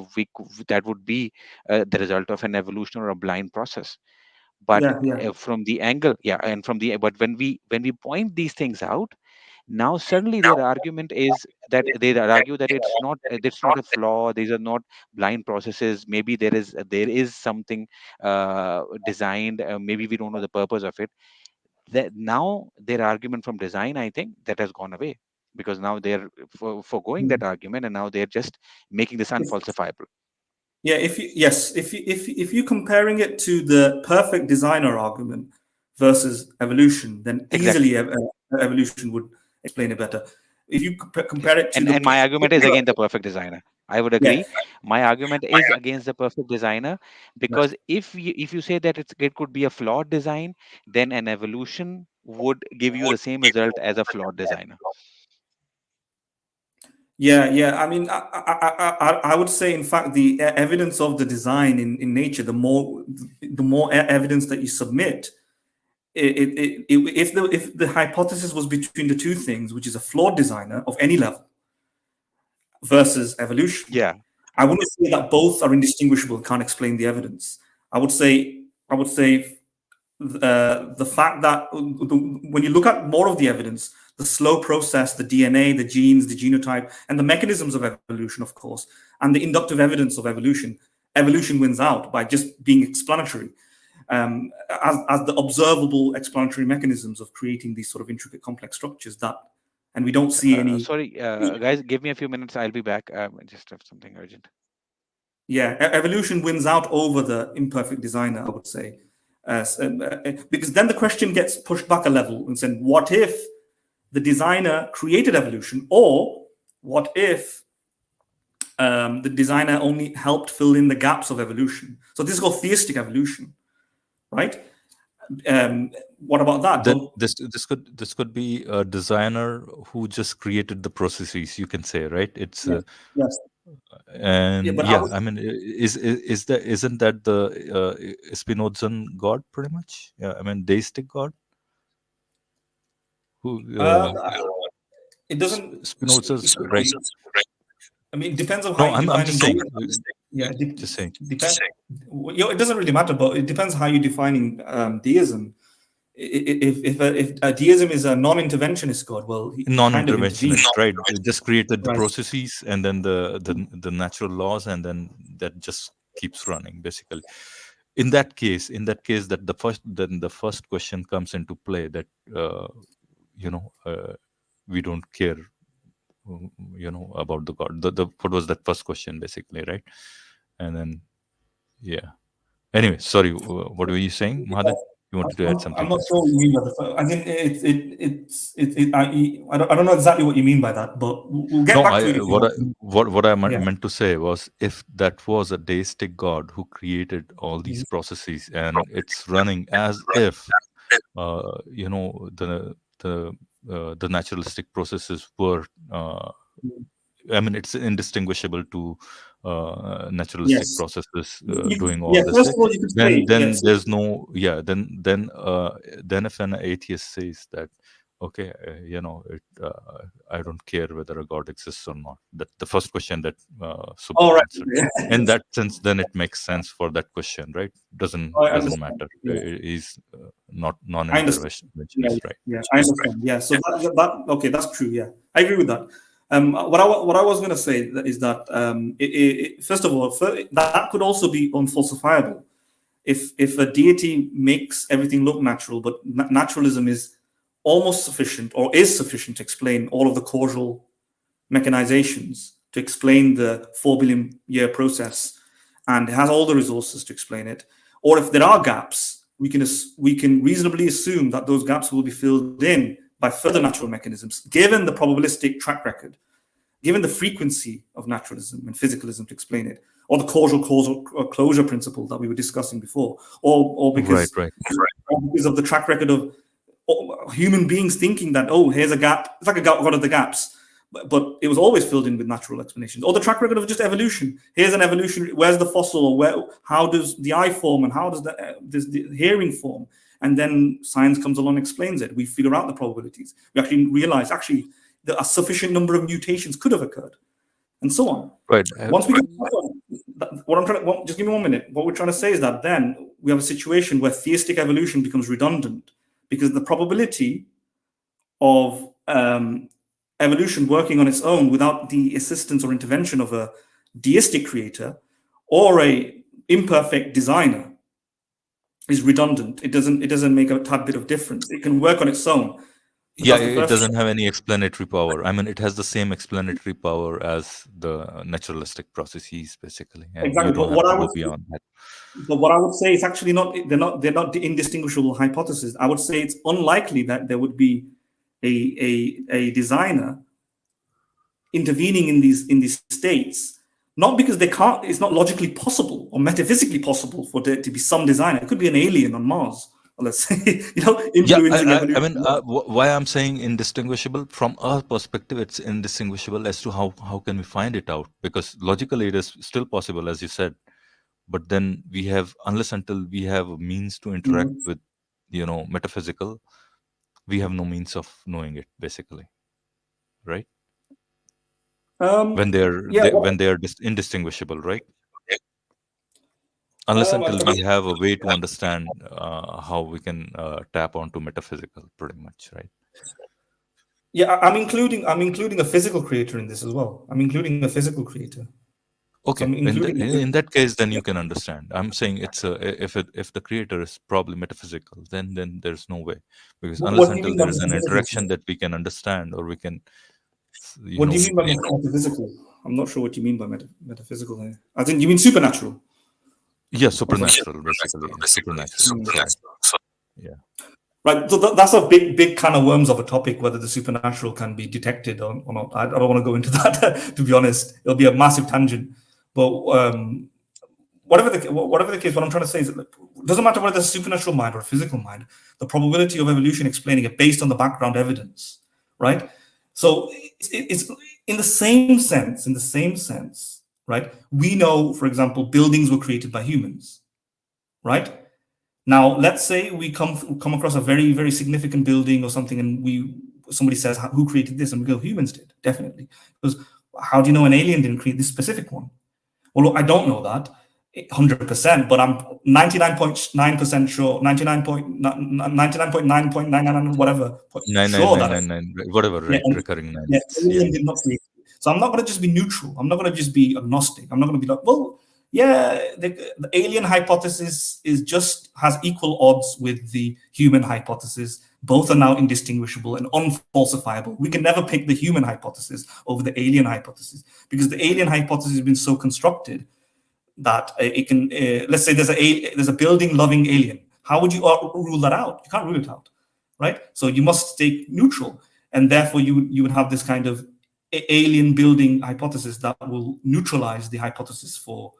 that would be the result of an evolution or a blind process. But from the angle, but when we point these things out, now suddenly their argument is that they argue that it's not a flaw, these are not blind processes, maybe there is something designed, maybe we don't know the purpose of it. That now their argument from design, I think that has gone away, because now they're foregoing that argument, and now they're just making this unfalsifiable. Yeah, if you're comparing it to the perfect designer argument versus evolution, then easily evolution would explain it better. If you compare it to and my argument is against the perfect designer. I would agree. My argument is against the perfect designer, because if you say that it could be a flawed design, then an evolution would give you the same result as a flawed designer. Yeah. I mean, I would say, in fact, the evidence of the design in nature, the more evidence that you submit, if the hypothesis was between the two things, which is a flawed designer of any level versus evolution, I wouldn't say that both are indistinguishable, can't explain the evidence. I would say the fact that when you look at more of the evidence, the slow process, the DNA, the genes, the genotype, and the mechanisms of evolution, of course, and the inductive evidence of evolution wins out by just being explanatory, as the observable explanatory mechanisms of creating these sort of intricate, complex structures and we don't see any. Sorry, guys, give me a few minutes. I'll be back. I just have something urgent. Yeah, evolution wins out over the imperfect designer, I would say. Because then the question gets pushed back a level and said, what if the designer created evolution, or what if the designer only helped fill in the gaps of evolution? So this is called theistic evolution, right? What about that? Then this could be a designer who just created the processes, you can say, right? It's yes. And I mean, isn't that the Spinozan God pretty much? Yeah, I mean, deistic God. Who it doesn't. Spinoza's right. I mean, it depends on how you define. I'm just saying. Yeah, just saying. Depends. It doesn't really matter, but it depends how you're defining deism. If deism is a non-interventionist God, well, non-interventionist, right? It just created the processes and then the natural laws, and then that just keeps running, basically. In that case, that the first question comes into play, that we don't care, about the God. The what was that first question, basically, right? And then anyway, sorry, what were you saying, Mahadev? You wanted to add something? I'm not sure what you mean by that. I think I don't know exactly what you mean by that, but we'll get back to it. What I meant to say was, if that was a deistic God who created all these processes and it's running as if the naturalistic processes were, I mean, it's indistinguishable to naturalistic Yes. processes You- doing all yeah, this. first of all, you could say, Then yes. there's no, yeah. Then if an atheist says that, okay, I don't care whether a God exists or not. That the first question that Suboor All right. answered. In that sense, then it makes sense for that question, right? Doesn't I doesn't understand. matter. Yeah. He's not I understand. non-interventionist, right? Yeah, I understand. Yeah, so that okay, that's true. Yeah, I agree with that. What I was going to say is that first of all, that could also be unfalsifiable. If a deity makes everything look natural, but naturalism is almost sufficient or is sufficient to explain all of the causal mechanizations, to explain the 4 billion year process, and it has all the resources to explain it. Or if there are gaps, we can reasonably assume that those gaps will be filled in by further natural mechanisms, given the probabilistic track record, given the frequency of naturalism and physicalism to explain it, or the causal closure principle that we were discussing before, or because of the track record of human beings thinking that, oh, here's a gap, it's like a God of the gaps, but it was always filled in with natural explanations. Or the track record of just evolution. Here's an evolution. Where's the fossil? Or how does the eye form, and how does the hearing form? And then science comes along and explains it. We figure out the probabilities. We actually realize that a sufficient number of mutations could have occurred, and so on. Right. Once we just give me 1 minute. What we're trying to say is that then we have a situation where theistic evolution becomes redundant, because the probability of evolution working on its own without the assistance or intervention of a deistic creator or a imperfect designer is redundant. It doesn't make a tad bit of difference. It can work on its own. Yeah, it doesn't have any explanatory power. I mean, it has the same explanatory power as the naturalistic processes, basically. And exactly. You don't have to go beyond that. But what I would say is actually they're not indistinguishable hypotheses. I would say it's unlikely that there would be a designer intervening in these states, not because it's not logically possible or metaphysically possible for there to be some designer. It could be an alien on Mars, let's say, influencing evolution. I mean, why I'm saying indistinguishable, from our perspective, it's indistinguishable as to how can we find it out? Because logically it is still possible, as you said, but then unless until we have a means to interact with, metaphysical, we have no means of knowing it, basically, right? When they are indistinguishable, right? Unless until we have a way to understand how we can tap onto metaphysical, pretty much, right? Yeah, I'm including a physical creator in this as well. I'm including a physical creator. Okay, so in that case, then you can understand. I'm saying it's if the creator is probably metaphysical, then there's no way, because unless until there is an interaction that we can understand, or we can. What do you mean by metaphysical? I'm not sure what you mean by metaphysical here. I think you mean supernatural. Yeah, supernatural, basically. Supernatural. Yeah. Right. So that's a big can of worms of a topic, whether the supernatural can be detected or not. I don't want to go into that, to be honest. It'll be a massive tangent. But whatever the case, what I'm trying to say is it doesn't matter whether it's a supernatural mind or a physical mind. The probability of evolution explaining it based on the background evidence, right? So it's in the same sense, right? We know, for example, buildings were created by humans, right? Now, let's say we come across a very, very significant building or something, and somebody says, who created this? And we go, humans did, definitely. Because how do you know an alien didn't create this specific one? Well, look, I don't know that 100%, but I'm 99.9% sure, 99.9.999 whatever. Whatever, right? Recurring nine. Yeah, alien did not create it. So I'm not going to just be neutral. I'm not going to just be agnostic. I'm not going to be like, well, yeah, the alien hypothesis has equal odds with the human hypothesis. Both are now indistinguishable and unfalsifiable. We can never pick the human hypothesis over the alien hypothesis, because the alien hypothesis has been so constructed that it can, let's say there's a building-loving alien. How would you rule that out? You can't rule it out, right? So you must stay neutral, and therefore you would have this kind of alien building hypothesis that will neutralize the hypothesis for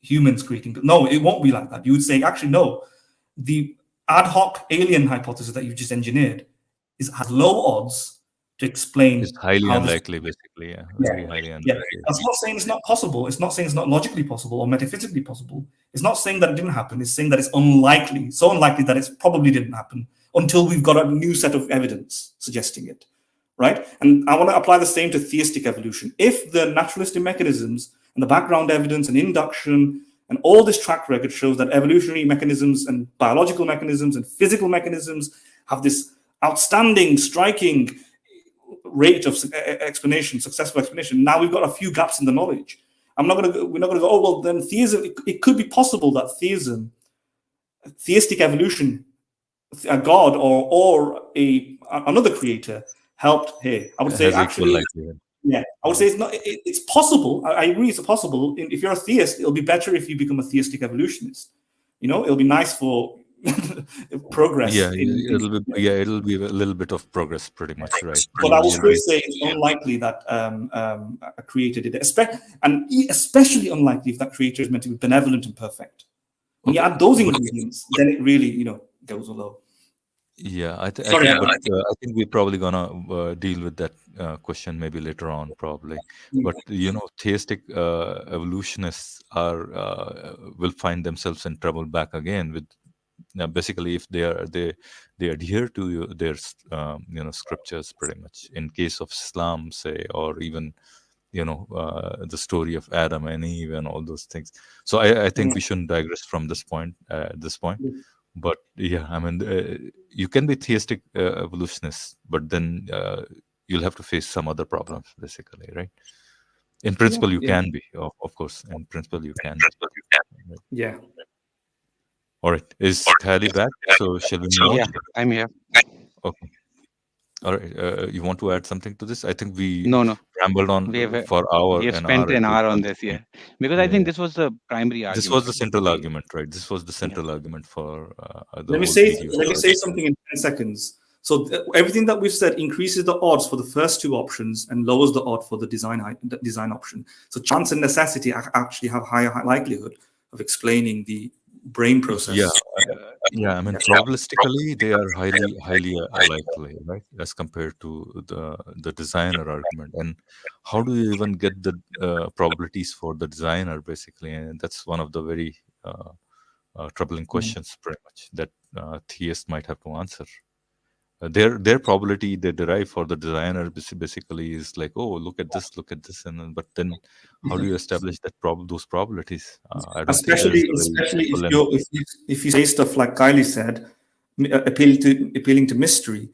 humans creating. No, it won't be like that. You would say, actually, no, the ad hoc alien hypothesis that you've just engineered has low odds to explain It's highly how this. unlikely, basically. Yeah, very highly Yeah, unlikely. that's not saying it's not possible. It's not saying it's not logically possible or metaphysically possible. It's not saying that it didn't happen. It's saying that it's unlikely, so unlikely that it probably didn't happen until we've got a new set of evidence suggesting it, right? And I want to apply the same to theistic evolution. If the naturalistic mechanisms and the background evidence and induction and all this track record shows that evolutionary mechanisms and biological mechanisms and physical mechanisms have this outstanding, striking rate of explanation, successful explanation. Now we've got a few gaps in the knowledge. We're not going to go, oh, well, then theism, it could be possible that theism, theistic evolution, a god or another creator helped here. I would say actually, yeah, I would say it's not. It's possible. I agree, it's possible. If you're a theist, it'll be better if you become a theistic evolutionist. You know, it'll be nice for progress. Yeah, it'll be a little bit of progress, pretty much, right? But I will still say it's unlikely that a creator did it, and especially unlikely if that creator is meant to be benevolent and perfect. When you add those ingredients, then it really, goes low. Yeah, I think we're probably gonna deal with that question maybe later on, probably. But theistic evolutionists will find themselves in trouble back again with basically if they adhere to their scriptures pretty much. In case of Islam, say, or even the story of Adam and Eve and all those things. So I think we shouldn't digress from this point at this point. But yeah, I mean, you can be theistic evolutionists, but then you'll have to face some other problems, basically, right? In principle, you can be, of course. In principle, you can be. Right? Yeah. All right. Is Khali back? So shall we move on? Yeah, I'm here. Okay. All right. You want to add something to this? I think we rambled on for hour. We have spent an hour on this, because I think this was the primary argument. This was the central argument, right? This was the central argument for the Let me say something in 10 seconds. So everything that we've said increases the odds for the first two options and lowers the odd for the design option. So chance and necessity actually have higher likelihood of explaining the brain process. Yeah. I mean, probabilistically, they are highly likely, right? As compared to the designer argument. And how do you even get the probabilities for the designer, basically? And that's one of the very troubling questions, pretty much, that theists might have to answer. Their probability they derive for the designer basically is like, oh, look at this, but then how do you establish that those probabilities? Especially if you say stuff like Kylie said, appealing to mystery,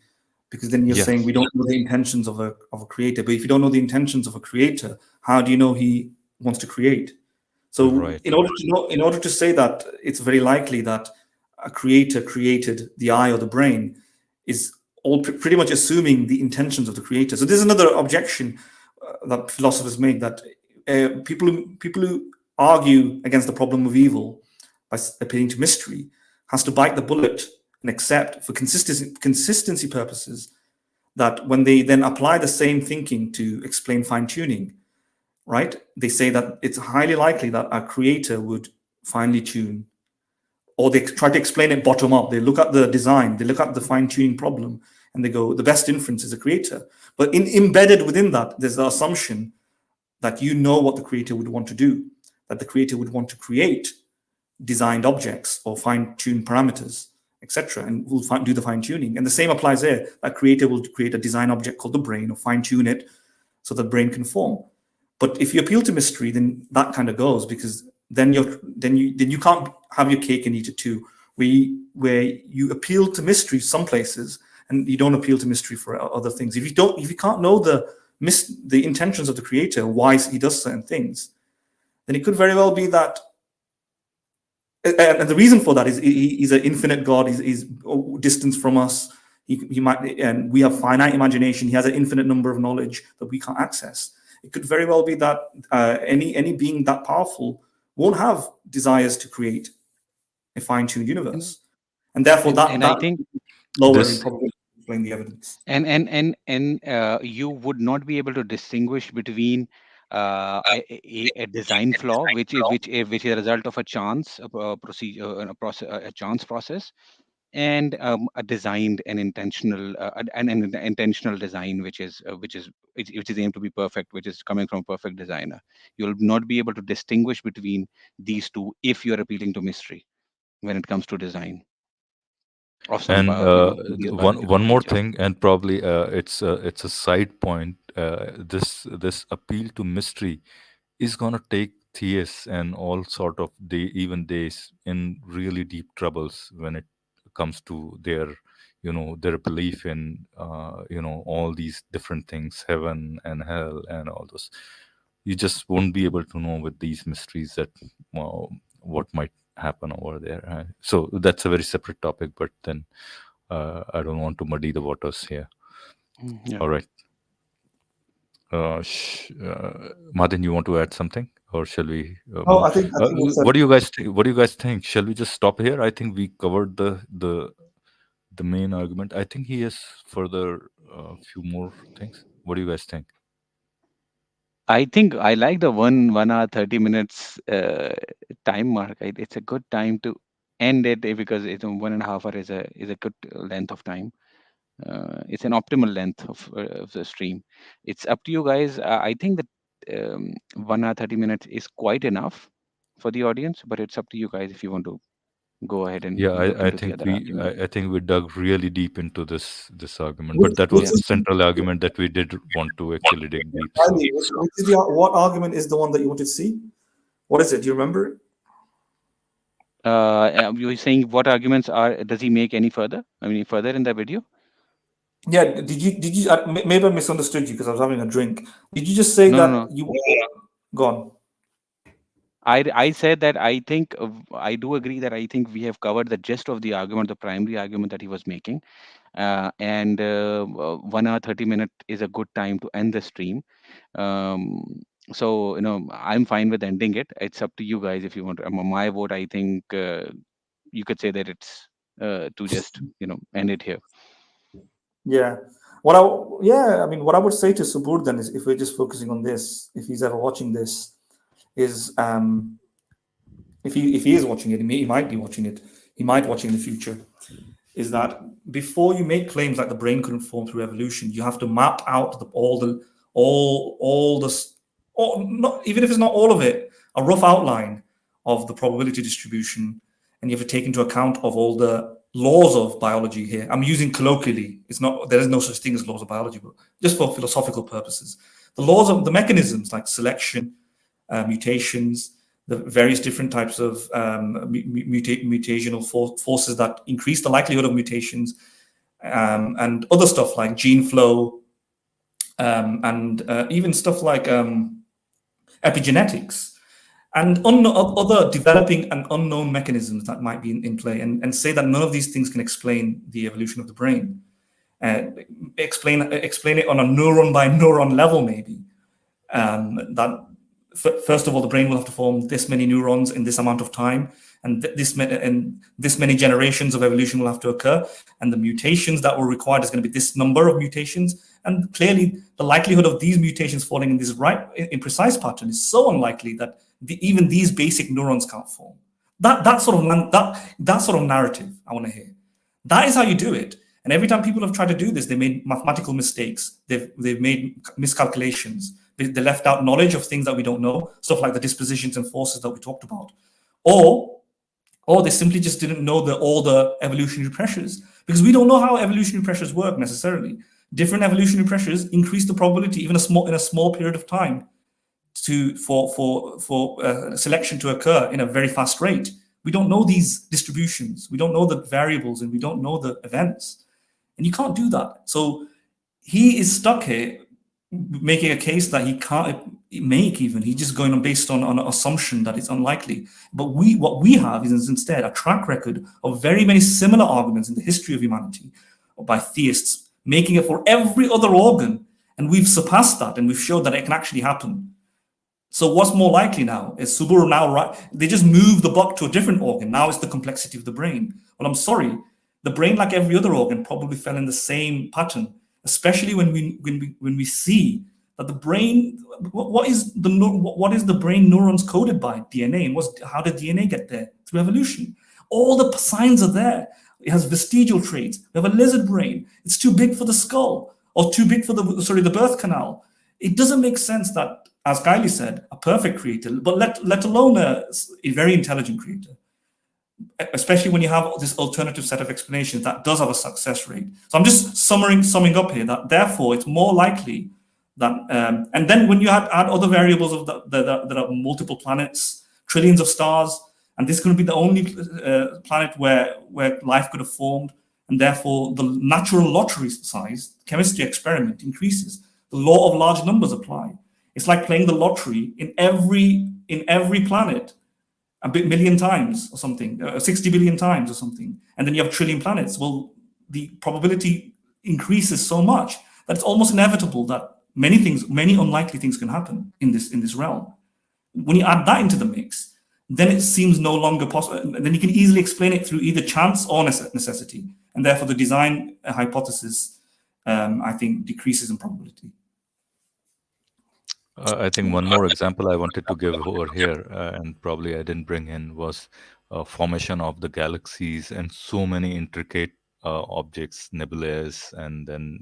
because then you're saying we don't know the intentions of a creator. But if you don't know the intentions of a creator, how do you know he wants to create? So in order to say that it's very likely that a creator created the eye or the brain is all pretty much assuming the intentions of the creator. So there's another objection that philosophers make, that people who argue against the problem of evil by appealing to mystery has to bite the bullet and accept, for consistency purposes, that when they then apply the same thinking to explain fine-tuning, right, they say that it's highly likely that a creator would finely tune, or they try to explain it bottom up. They look at the design, they look at the fine-tuning problem, and they go, the best inference is a creator. But embedded within that, there's the assumption that you know what the creator would want to do, that the creator would want to create designed objects or fine-tune parameters, etc., and will do the fine-tuning. And the same applies here. That creator will create a design object called the brain, or fine-tune it so the brain can form. But if you appeal to mystery, then that kind of goes, because then you can't have your cake and eat it too, where you appeal to mystery some places and you don't appeal to mystery for other things. If you can't know the intentions of the creator, why he does certain things, then it could very well be that, and the reason for that is he's an infinite God. He's distant from us. He might, and we have finite imagination. He has an infinite number of knowledge that we can't access. It could very well be that any being that powerful won't have desires to create a fine-tuned universe, and therefore I think lower in probability explain the evidence. And you would not be able to distinguish between a design flaw, which is a result of a chance process, and a designed and intentional an intentional design which is aimed to be perfect, which is coming from a perfect designer. You'll not be able to distinguish between these two if you're appealing to mystery when it comes to design of some And one more thing, and probably it's a side point. This appeal to mystery is gonna take theists and all sort of even days in really deep troubles when it comes to their their belief in all these different things, heaven and hell and all those. You just won't be able to know with these mysteries that what might happen over there. So that's a very separate topic, but then I don't want to muddy the waters here. Yeah. All right. Martin, you want to add something, or shall we? No, I think what do you guys think? What do you guys think? Shall we just stop here? I think we covered the main argument. I think he has further few more things. What do you guys think? I think I like the 1 hour 30 minutes time mark. It's a good time to end it because it's 1.5 hour is a good length of time. It's an optimal length of the stream. It's up to you guys. I think that 1 hour 30 minutes is quite enough for the audience, but it's up to you guys if you want to go ahead and Yeah, look I into the think other argument. I think we dug really deep into this argument, but that was the central argument that we did want to actually dig deep. So. What argument is the one that you want to see? What is it? Do you remember? You were saying what arguments does he make any further? I mean, further in the video? Yeah. Did you? Maybe I misunderstood you because I was having a drink. Did you just say No. you? Go on. I said that I think I do agree that I think we have covered the gist of the argument, the primary argument that he was making, and 1 hour 30 minutes is a good time to end the stream. So I'm fine with ending it. It's up to you guys if you want. My vote, I think you could say that it's to just end it here. Yeah. I mean, what I would say to Suboor then is, if we're just focusing on this, if he's ever watching this, is if he is watching it, he might be watching it. He might watch it in the future. Is that before you make claims like the brain couldn't form through evolution, you have to map out even if it's not all of it, a rough outline of the probability distribution, and you have to take into account of all the laws of biology here. I'm using colloquially. There is no such thing as laws of biology, but just for philosophical purposes, the laws of the mechanisms like selection, mutations, the various different types of mutational forces that increase the likelihood of mutations, and other stuff like gene flow, and even stuff like epigenetics, and other developing and unknown mechanisms that might be in play, and say that none of these things can explain the evolution of the brain. Explain it on a neuron by neuron level, maybe. That first of all, the brain will have to form this many neurons in this amount of time, and this many generations of evolution will have to occur, and the mutations that were required is going to be this number of mutations, and clearly the likelihood of these mutations falling in this in precise pattern is so unlikely that even these basic neurons can't form. That sort of narrative I want to hear. That is how you do it. And every time people have tried to do this, they made mathematical mistakes. They've made miscalculations. They left out knowledge of things that we don't know, stuff like the dispositions and forces that we talked about. Or they simply just didn't know all the evolutionary pressures, because we don't know how evolutionary pressures work necessarily. Different evolutionary pressures increase the probability, even in a small period of time, for selection to occur in a very fast rate. We don't know these distributions. We don't know the variables, and we don't know the events. And you can't do that. So he is stuck here making a case that he can't make even. He's just going on based on an assumption that it's unlikely. But what we have is instead a track record of very many similar arguments in the history of humanity by theists, making it for every other organ. And we've surpassed that, and we've showed that it can actually happen. So what's more likely now? Is Suboor now right? They just moved the buck to a different organ. Now it's the complexity of the brain. Well, I'm sorry. The brain, like every other organ, probably fell in the same pattern, especially when we see that the brain, what is the brain neurons coded by? DNA. And how did DNA get there? Through evolution. All the signs are there. It has vestigial traits. We have a lizard brain. It's too big for the skull, or too big for the birth canal. It doesn't make sense that, as Kylie said, a perfect creator, but let alone a very intelligent creator, especially when you have this alternative set of explanations that does have a success rate. So I'm just summing up here that therefore it's more likely that, and then when you add other variables of that are multiple planets, trillions of stars, and this is going to be the only planet where life could have formed, and therefore the natural lottery size chemistry experiment increases. The law of large numbers apply. It's like playing the lottery in every planet a million times or something, 60 billion times or something, and then you have trillion planets. Well, the probability increases so much that it's almost inevitable that many unlikely things can happen in this realm. When you add that into the mix, then it seems no longer possible. Then you can easily explain it through either chance or necessity, and therefore the design hypothesis, I think, decreases in probability. I think one more example I wanted to give over here, and probably I didn't bring in, was formation of the galaxies and so many intricate objects, nebulae, and then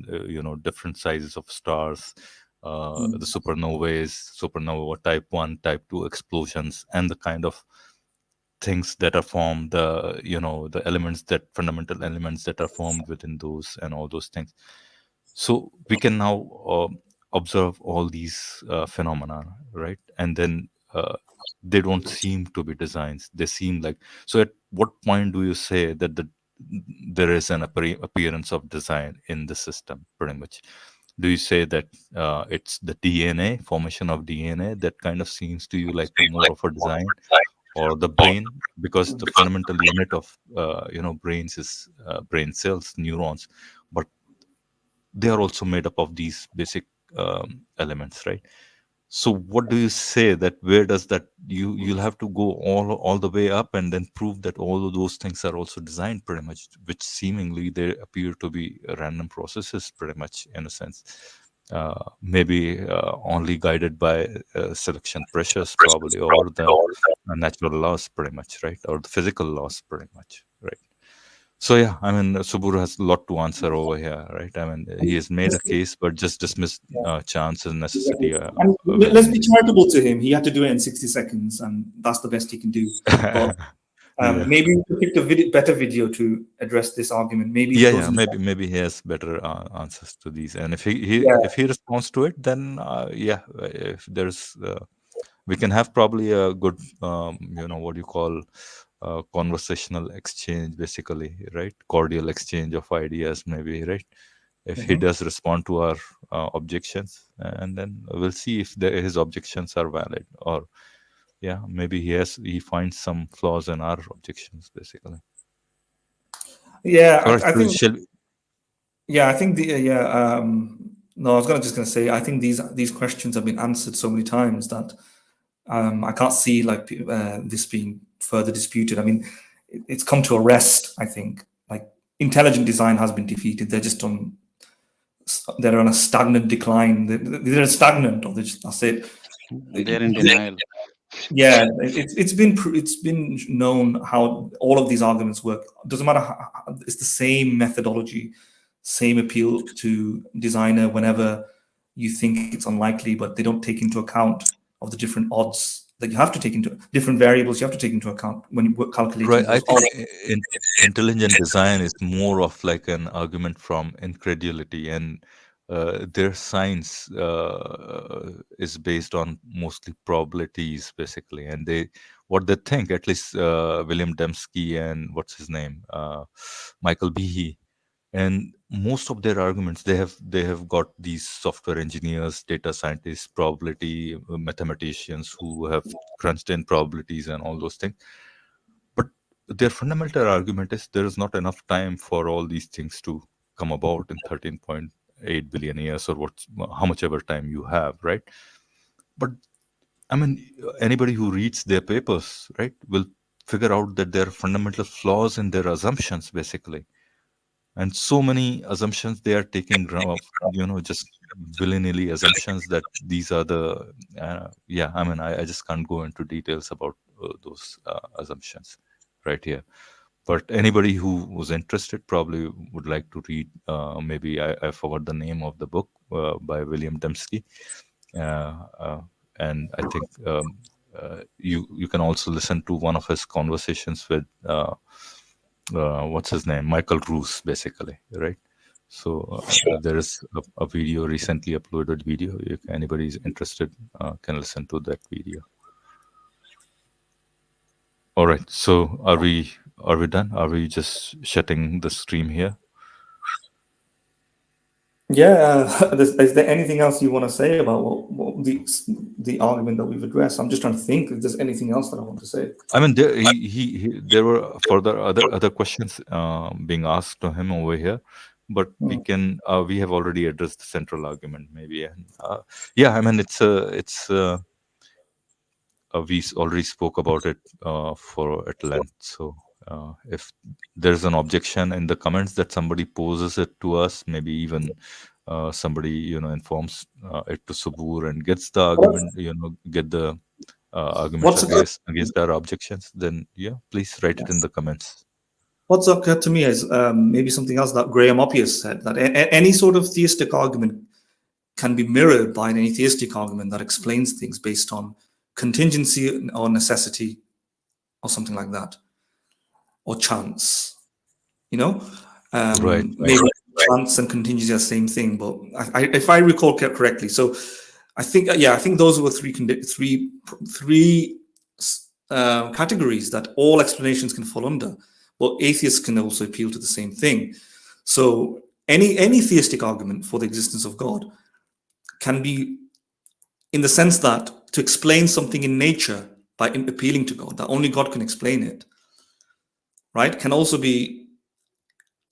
different sizes of stars, the supernova type 1, type 2 explosions, and the kind of things that are formed, the elements, that fundamental elements that are formed within those, and all those things. So we can now observe all these phenomena, right? And then they don't seem to be designs. They seem like, so at what point do you say that there is an appearance of design in the system, pretty much? Do you say that it's the DNA, formation of DNA, that kind of seems to you like more of a design, or the brain, because the fundamental unit of brains is brain cells, neurons, but they are also made up of these basic elements, right? So what do you say that where does that you'll have to go all the way up and then prove that all of those things are also designed, pretty much, which seemingly they appear to be random processes, pretty much, in a sense, maybe only guided by selection pressures, probably, or the natural laws, pretty much, right, or the physical laws, pretty much, right? So yeah, I mean, Suboor has a lot to answer over here, right? I mean, he has made a case, but just dismissed chance and necessity. And let's be charitable to him. He had to do it in 60 seconds, and that's the best he can do. But maybe we could pick a better video to address this argument. Maybe maybe he has better answers to these. And if he responds to it, then if there's we can have probably a good what you call conversational exchange, basically, right? Cordial exchange of ideas, maybe, right? If he does respond to our objections, and then we'll see if his objections are valid, or maybe he finds some flaws in our objections, basically. I think no, I was just going to say, I think these questions have been answered so many times that I can't see like this being further disputed. I mean, it's come to a rest. I think like intelligent design has been defeated. They're on a stagnant decline. They're stagnant, or that's it. They're in denial. Yeah, it's been known how all of these arguments work. Doesn't matter how, it's the same methodology, same appeal to designer whenever you think it's unlikely, but they don't take into account of the different odds that you have to take into different variables you have to take into account when you calculate. Right. I think intelligent design is more of like an argument from incredulity, and their science is based on mostly probabilities, basically, and what they think, at least William Dembski and what's his name, Michael Behe. And most of their arguments, they have got these software engineers, data scientists, probability mathematicians who have crunched in probabilities and all those things. But their fundamental argument is there is not enough time for all these things to come about in 13.8 billion years, or how much ever time you have, right? But I mean, anybody who reads their papers, right, will figure out that there are fundamental flaws in their assumptions, basically. And so many assumptions they are taking, just willy-nilly assumptions that these are the, I mean, I just can't go into details about those assumptions right here. But anybody who was interested probably would like to read, maybe I forgot the name of the book by William Dembski. And I think you can also listen to one of his conversations with what's his name, Michael Roos, basically, right? So there is a video, recently uploaded video. If anybody is interested, can listen to that video. All right. So are we done? Are we just shutting the stream here? Yeah. Is there anything else you want to say about what the argument that we've addressed? I'm just trying to think if there's anything else that I want to say. I mean, there were further other questions being asked to him over here, but we have already addressed the central argument, maybe. And yeah, I mean, we already spoke about it at length. So if there's an objection in the comments that somebody poses it to us, maybe even somebody informs it to Suboor and gets the argument, get the arguments against our objections, then yeah, please write it in the comments. What's occurred to me is maybe something else that Graham Oppius said, that any sort of theistic argument can be mirrored by an atheistic argument that explains things based on contingency or necessity or something like that, or chance, Right. Maybe chance and contingency are the same thing, but if I recall correctly, so I think those were three categories that all explanations can fall under, but atheists can also appeal to the same thing. So any theistic argument for the existence of God can be, in the sense that to explain something in nature by appealing to God, that only God can explain it, right, can also be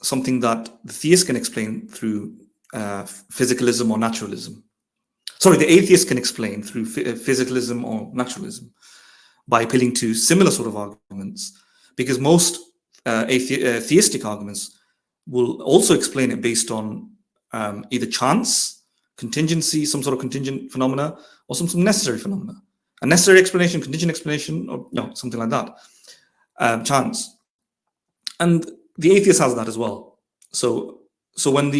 something that the theist can explain through physicalism or naturalism. Sorry, the atheist can explain through physicalism or naturalism by appealing to similar sort of arguments, because most theistic arguments will also explain it based on either chance, contingency, some sort of contingent phenomena, or some necessary phenomena. A necessary explanation, contingent explanation, or something like that. Chance. And the atheist has that as well. So when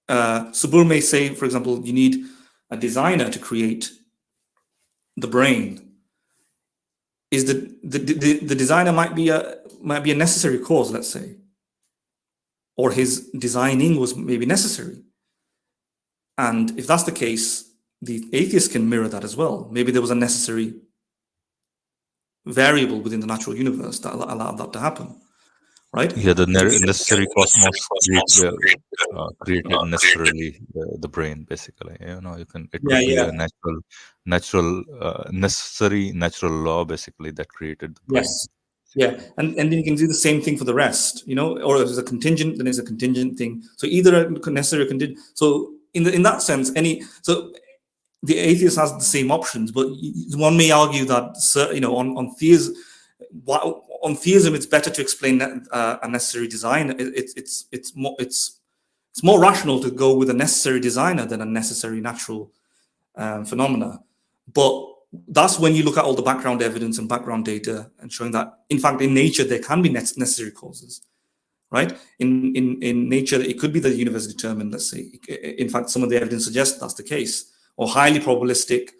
Suboor may say, for example, you need a designer to create the brain, is the designer might be a necessary cause, let's say, or his designing was maybe necessary. And if that's the case, the atheist can mirror that as well. Maybe there was a necessary variable within the natural universe that allowed that to happen, right? Yeah, the necessary cosmos created necessarily the brain, basically. It could be a necessary natural law, basically, that created the brain. Yes. Yeah, and then you can do the same thing for the rest, or if there's a contingent, then there's a contingent thing. So either a necessary or contingent. So in that sense, the atheist has the same options, but one may argue that on theism, it's better to explain a necessary design. It's more rational to go with a necessary designer than a necessary natural phenomena. But that's when you look at all the background evidence and background data and showing that, in fact, in nature there can be necessary causes, right? In nature, it could be that the universe is determined. Let's say, in fact, some of the evidence suggests that's the case. Or highly probabilistic,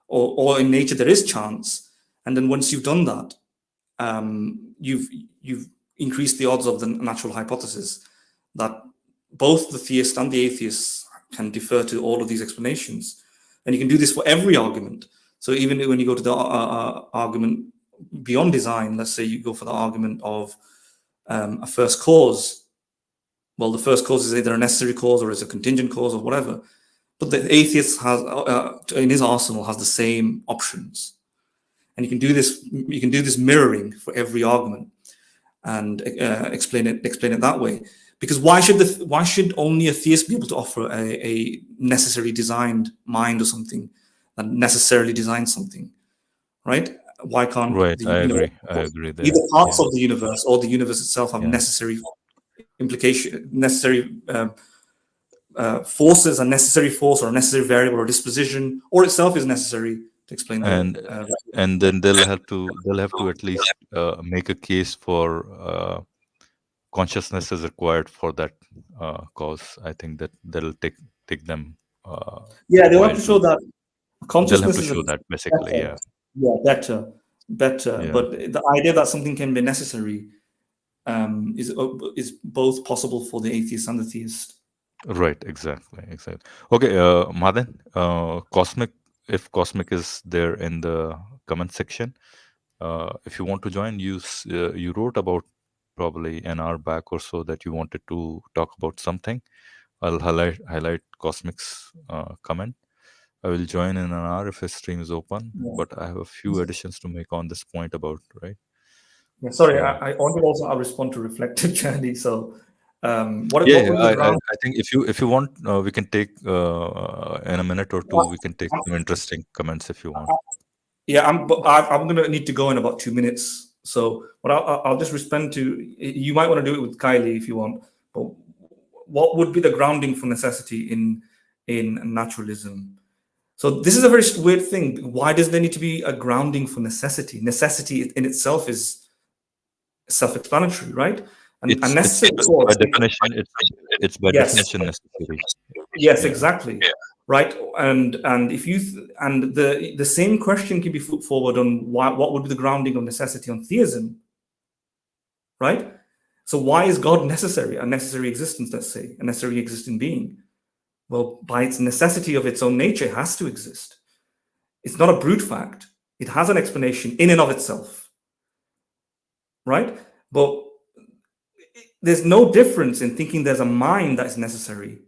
or in nature there is chance, and then once you've done that, you've increased the odds of the natural hypothesis that both the theist and the atheist can defer to all of these explanations, and you can do this for every argument. So even when you go to the argument beyond design, let's say you go for the argument of a first cause. Well, the first cause is either a necessary cause or is a contingent cause or whatever. But the atheist has, in his arsenal, has the same options, and you can do this. You can do this mirroring for every argument, and explain it that way. Because why should only a theist be able to offer a necessary designed mind or something that necessarily designs something, right? Why can't I agree there. Either parts of the universe or the universe itself have necessary implication, necessary forces, a necessary force or a necessary variable or disposition, or itself is necessary to explain and then they'll have to at least make a case for consciousness is required for that cause. I think that'll take them. Yeah, they want to show that consciousness they'll have to show that basically. Better. Yeah, better. Yeah. But the idea that something can be necessary is both possible for the atheist and the theist. Right. Exactly. Okay, Madan, Cosmic. If Cosmic is there in the comment section, if you want to join, you wrote about probably an hour back or so that you wanted to talk about something. I'll highlight Cosmic's comment. I will join in an hour if his stream is open, but I have a few additions to make on this point about, right? Yeah, sorry, I wanted also I'll respond to reflective journey. So I think if you want, we can take in a minute or two. We can take some interesting comments if you want. Yeah, I'm going to need to go in about 2 minutes. So what I'll just respond to. You might want to do it with Kylie if you want. But what would be the grounding for necessity in naturalism? So this is a very weird thing. Why does there need to be a grounding for necessity? Necessity in itself is self-explanatory, right? It's by definition, it's by definition necessary. Yes, exactly. Yeah. Right, and if you and the same question can be put forward on what would be the grounding of necessity on theism, right? So why is God necessary? A necessary existence, let's say, a necessary existing being. Well, by its necessity of its own nature, it has to exist. It's not a brute fact. It has an explanation in and of itself, right? But there's no difference in thinking there's a mind that is necessary.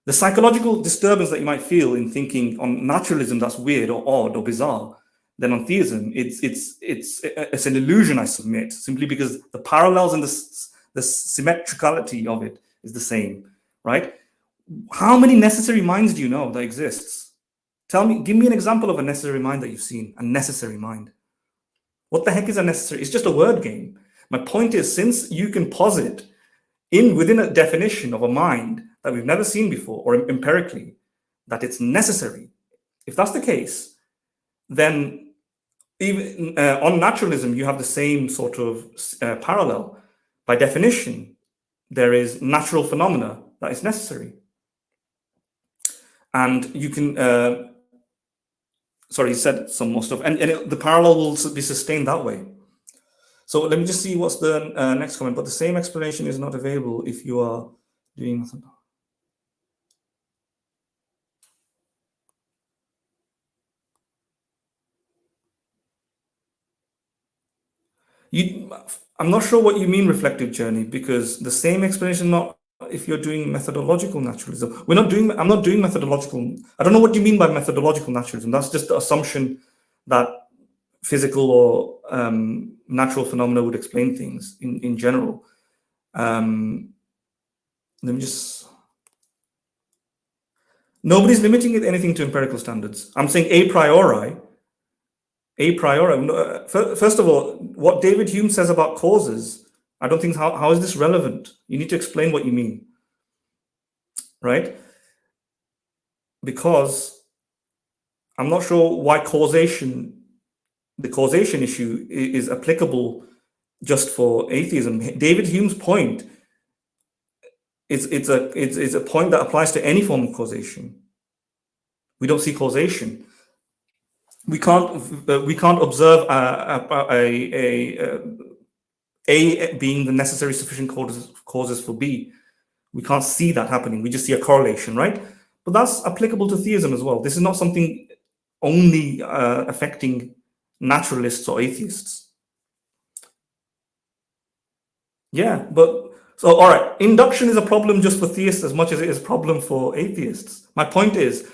The psychological disturbance that you might feel in thinking on naturalism that's weird or odd or bizarre, then on theism, it's an illusion, I submit, simply because the parallels and the symmetricality of it is the same, right? How many necessary minds do you know that exists? Give me an example of a necessary mind that you've seen, a necessary mind. What the heck is a necessary? It's just a word game. My point is, since you can posit within a definition of a mind that we've never seen before, or empirically, that it's necessary. If that's the case, then even on naturalism, you have the same sort of parallel. By definition, there is natural phenomena that is necessary. And you can, sorry, you said some more stuff, and the parallel will be sustained that way. So let me just see what's the next comment. But the same explanation is not available if you are doing nothing. I'm not sure what you mean reflective journey, because the same explanation not if you're doing methodological naturalism. I'm not doing methodological. I don't know what you mean by methodological naturalism. That's just the assumption that physical or natural phenomena would explain things in general. Let me just. Nobody's limiting anything to empirical standards. I'm saying a priori. First of all, what David Hume says about causes, I don't think, how is this relevant? You need to explain what you mean, right? Because I'm not sure why the causation issue is applicable just for atheism. David Hume's point is it's a point that applies to any form of causation. We don't see causation. We can't observe A being the necessary sufficient causes for B. We can't see that happening. We just see a correlation, right? But that's applicable to theism as well. This is not something only affecting naturalists or atheists. Yeah, but so all right, induction is a problem just for theists as much as it is a problem for atheists. My point is,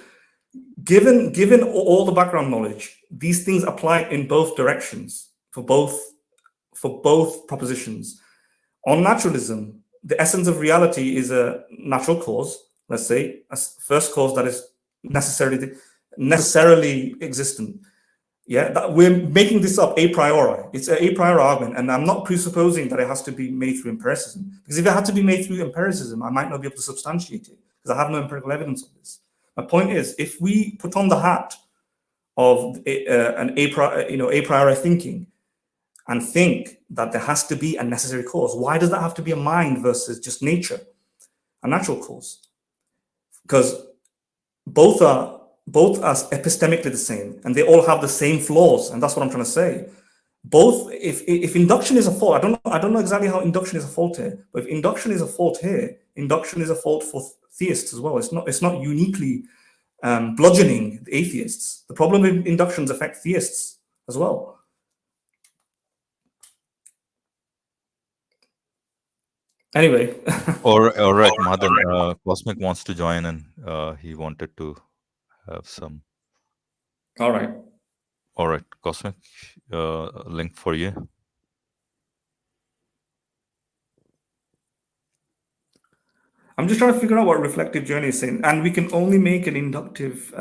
given all the background knowledge, these things apply in both directions for both propositions. On naturalism, the essence of reality is a natural cause, let's say, a first cause that is necessarily existent. Yeah, that we're making this up a priori. It's an a priori argument, and I'm not presupposing that it has to be made through empiricism. Because if it had to be made through empiricism, I might not be able to substantiate it because I have no empirical evidence of this. My point is, if we put on the hat of a priori thinking and think that there has to be a necessary cause. Why does that have to be a mind versus just nature, a natural cause? Because both are epistemically the same, and they all have the same flaws, and that's what I'm trying to say. Both, if induction is a fault, I don't know exactly how induction is a fault here, but if induction is a fault here, induction is a fault for theists as well. It's not uniquely bludgeoning the atheists. The problem with inductions affect theists as well. Anyway. All right, Madan, Cosmic wants to join, and he wanted to have some. All right. All right, Cosmic, link for you. I'm just trying to figure out what reflective journey is saying, and we can only make an inductive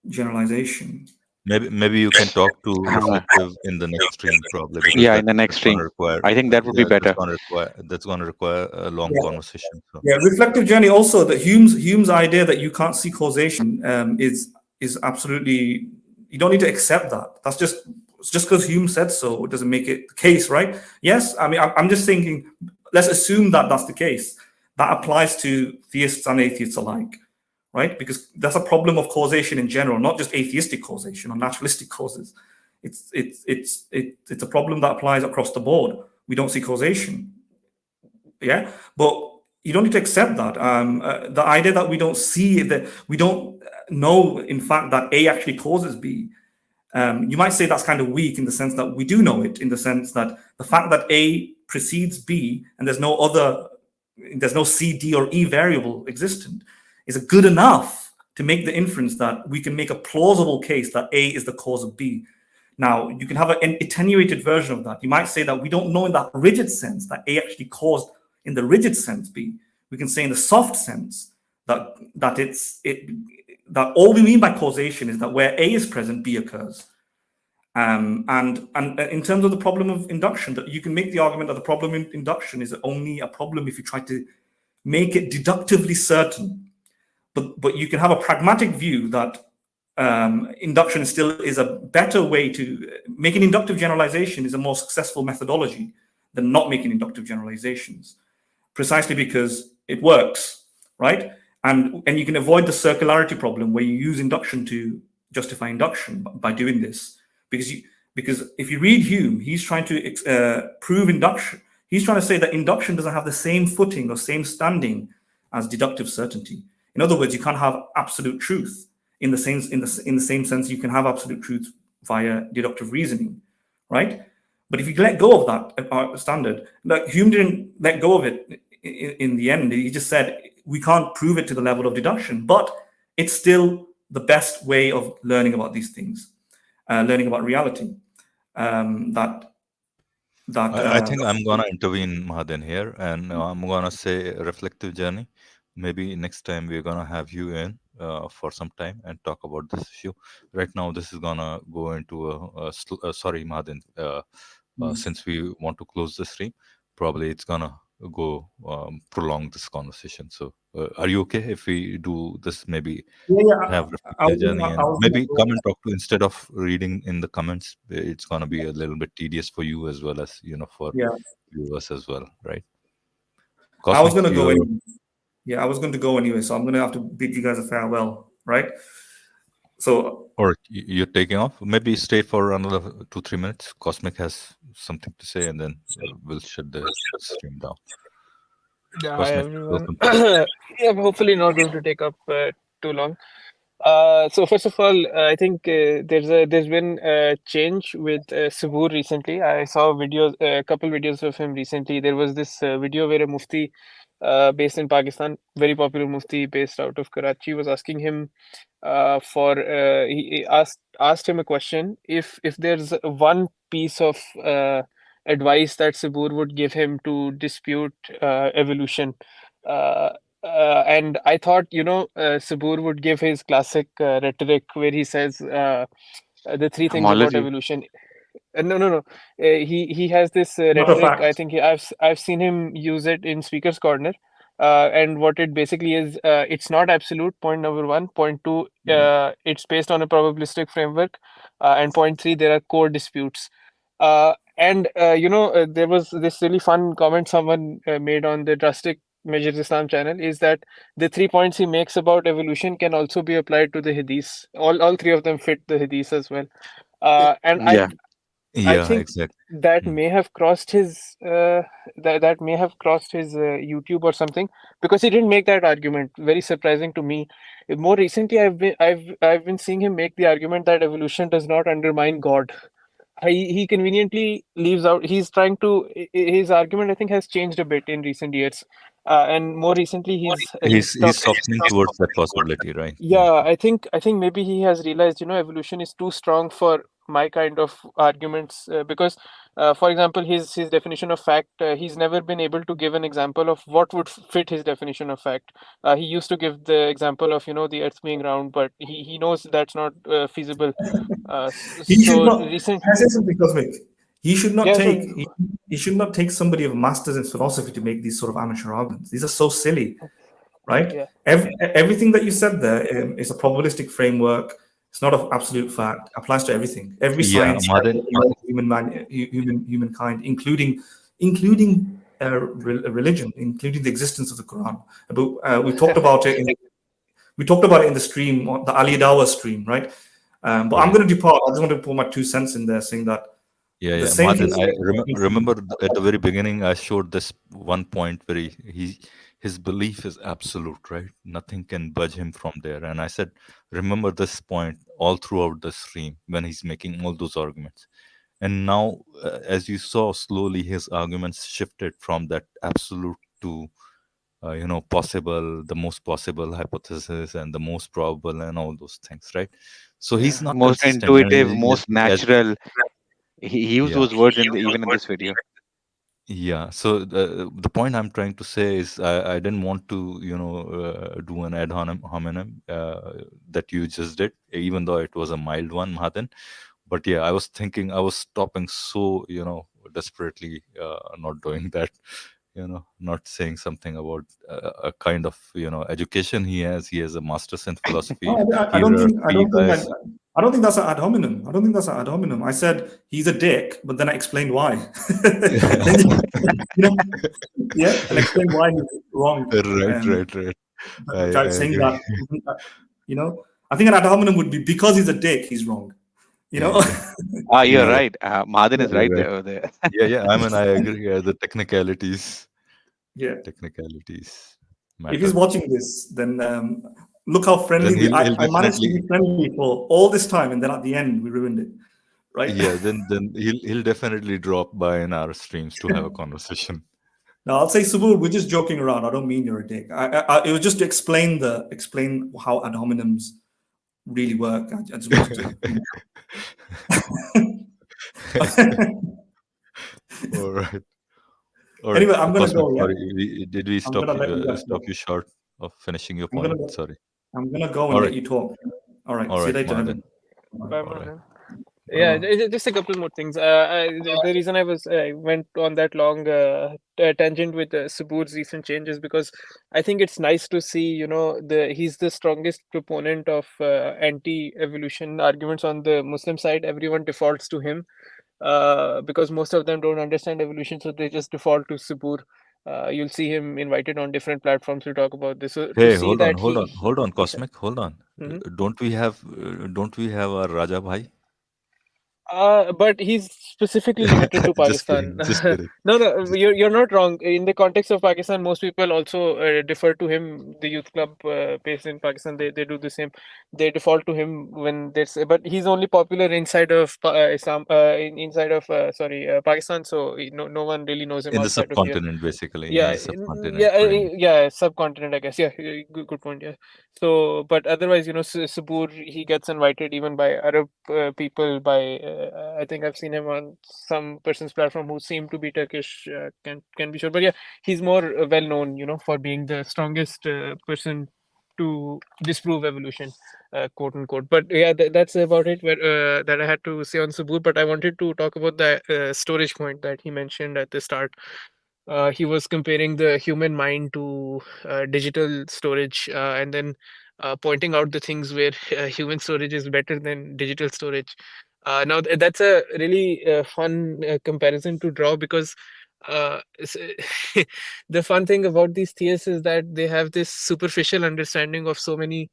generalization. Maybe you can talk to reflective in the next stream, probably. Yeah, in the next stream. I think that would be better. That's going to require a long conversation. So. Yeah, reflective journey also, that Hume's idea that you can't see causation is absolutely, you don't need to accept that. That's just because Hume said so, it doesn't make it the case, right? Yes, I mean, I'm just thinking, let's assume that that's the case. That applies to theists and atheists alike, right? Because that's a problem of causation in general, not just atheistic causation or naturalistic causes. It's a problem that applies across the board. We don't see causation, yeah. But you don't need to accept that. The idea that we don't see, that we don't know, in fact, that A actually causes B. You might say that's kind of weak in the sense that we do know it, in the sense that the fact that A precedes B and there's no C, D, or E variable existent is good enough to make the inference that we can make a plausible case that A is the cause of B. Now, you can have an attenuated version of that. You might say that we don't know in that rigid sense that A actually caused, in the rigid sense, B. We can say in the soft sense that all we mean by causation is that where A is present, B occurs. And in terms of the problem of induction, that you can make the argument that the problem in induction is only a problem if you try to make it deductively certain. But you can have a pragmatic view that induction still is a better way to make an inductive generalization, is a more successful methodology than not making inductive generalizations, precisely because it works, right? And you can avoid the circularity problem where you use induction to justify induction by doing this. Because if you read Hume, he's trying to prove induction. He's trying to say that induction doesn't have the same footing or same standing as deductive certainty. In other words, you can't have absolute truth in the same sense you can have absolute truth via deductive reasoning, right? But if you let go of that standard, like Hume didn't let go of it in the end. He just said we can't prove it to the level of deduction, but it's still the best way of learning about these things. Learning about reality. I think I'm gonna intervene, Mahaden, here, and I'm gonna say reflective journey. Maybe next time we're gonna have you in for some time and talk about this issue. Right now, this is gonna go into sorry, Mahaden. Since we want to close the stream, probably it's gonna go prolong this conversation. So are you okay if we do this, maybe have reflective journey, and maybe come and talk to, instead of reading in the comments, it's going to be a little bit tedious for you as well as for viewers as well, right? Cosmic, I was going to go anyway. Yeah, I was going to go anyway, so I'm going to have to bid you guys a farewell, right? So, or you're taking off, maybe stay for another 2-3 minutes. Cosmic has something to say, and then we'll shut the stream down. Yeah, Cosmic, hi everyone. Yeah, hopefully not going to take up too long. So first of all, I think there's been a change with Suboor recently. I saw a couple videos of him recently. There was this video where a Mufti based in Pakistan, very popular Mufti based out of Karachi, was asking him he asked him a question: if there's one piece of advice that Suboor would give him to dispute evolution. And I thought, Suboor would give his classic rhetoric where he says the three things about evolution. No. He has this rhetoric. I think I've seen him use it in Speaker's Corner, And what it basically is, it's not absolute, point number one. Point two, it's based on a probabilistic framework. And point three, there are core disputes. There was this really fun comment someone made on the Drastic Measures Islam channel, is that the 3 points he makes about evolution can also be applied to the hadiths. All three of them fit the hadiths as well. And Yeah. I Yeah, think exactly. that may have crossed his that may have crossed his YouTube or something, because he didn't make that argument. Very surprising to me. More recently, I've been seeing him make the argument that evolution does not undermine God. He conveniently leaves out. He's trying to. His argument, I think, has changed a bit in recent years. And more recently, he's He's softening towards that possibility, right? yeah, I think maybe he has realized, evolution is too strong for my kind of arguments, because for example, his definition of fact, he's never been able to give an example of what would fit his definition of fact. He used to give the example of the earth being round, but he knows that's not feasible. He should So not. recent Can I say something, Cosmic? He should not Yeah, take. so He should not take somebody of masters in philosophy to make these sort of amateur arguments. These are so silly, right? yeah. Everything that you said there is a probabilistic framework. It's not an absolute fact. Applies to everything. Every Yeah, science, Madan, humankind, including religion, including the existence of the Quran. But we talked about it. We talked about it in the stream, the Ali Dawah stream, right? But I'm going to depart. I just want to put my 2 cents in there, saying that the same Madan, thing. I remember at the very beginning, I showed this one point where his belief is absolute, right? Nothing can budge him from there. And I said, remember this point all throughout the stream when he's making all those arguments. And now, as you saw, slowly his arguments shifted from that absolute to, possible, the most possible hypothesis and the most probable and all those things, right? So he's not Most consistent. intuitive, And most natural. He used Yeah. those words even in this video. Yeah. So the point I'm trying to say is I didn't want to, do an ad hominem that you just did, even though it was a mild one, Madan. But yeah, I was thinking, I was stopping so, desperately not doing that, not saying something about a kind of, education he has. He has a master's in philosophy. I don't think that's an ad hominem. I don't think that's an ad hominem. I said he's a dick, but then I explained why. Yeah, and explained why he's wrong. Right. I saying that, I think an ad hominem would be because he's a dick, he's wrong. You're right. Madan is right there. Yeah. I mean, I agree. The technicalities. Yeah. Technicalities. If he's watching this, then look how friendly I managed to be friendly for all this time, and then at the end we ruined it, right? Yeah. Then he'll definitely drop by in our streams to have a conversation. No, I'll say, Suboor, we're just joking around. I don't mean you're a dick. It was just to explain how ad hominems really work. I just wanted to. All right. Anyway, I'm gonna go. Sorry, did we stop you short of finishing your point? Sorry. I'm gonna go and let you talk. All right. See you later. Bye, Madan. Yeah, just a couple more things. The reason I went on that long tangent with Suboor's recent changes, because I think it's nice to see, he's the strongest proponent of anti-evolution arguments on the Muslim side. Everyone defaults to him because most of them don't understand evolution, so they just default to Suboor. You'll see him invited on different platforms to talk about this. So hey, to see hold on, Cosmic, hold on. Mm-hmm. Don't we have our Raja Bhai? But he's specifically limited to Pakistan. Just kidding. No, you're not wrong. In the context of Pakistan, most people also defer to him. The youth club based in Pakistan, they do the same. They default to him when there's. But he's only popular inside of Pakistan. So no one really knows him in the outside subcontinent, of here. basically. Yeah, subcontinent, I guess. Yeah, good point. Yeah. So, but otherwise, Suboor, he gets invited even by Arab people. I think I've seen him on some person's platform who seem to be Turkish. Can be sure, but yeah, he's more well known, for being the strongest person to disprove evolution, quote unquote. But yeah, that's about it. That I had to say on Suboor. But I wanted to talk about the storage point that he mentioned at the start. he was comparing the human mind to digital storage, and then pointing out the things where human storage is better than digital storage. Now that's a really fun comparison to draw, because the fun thing about these theists is that they have this superficial understanding of so many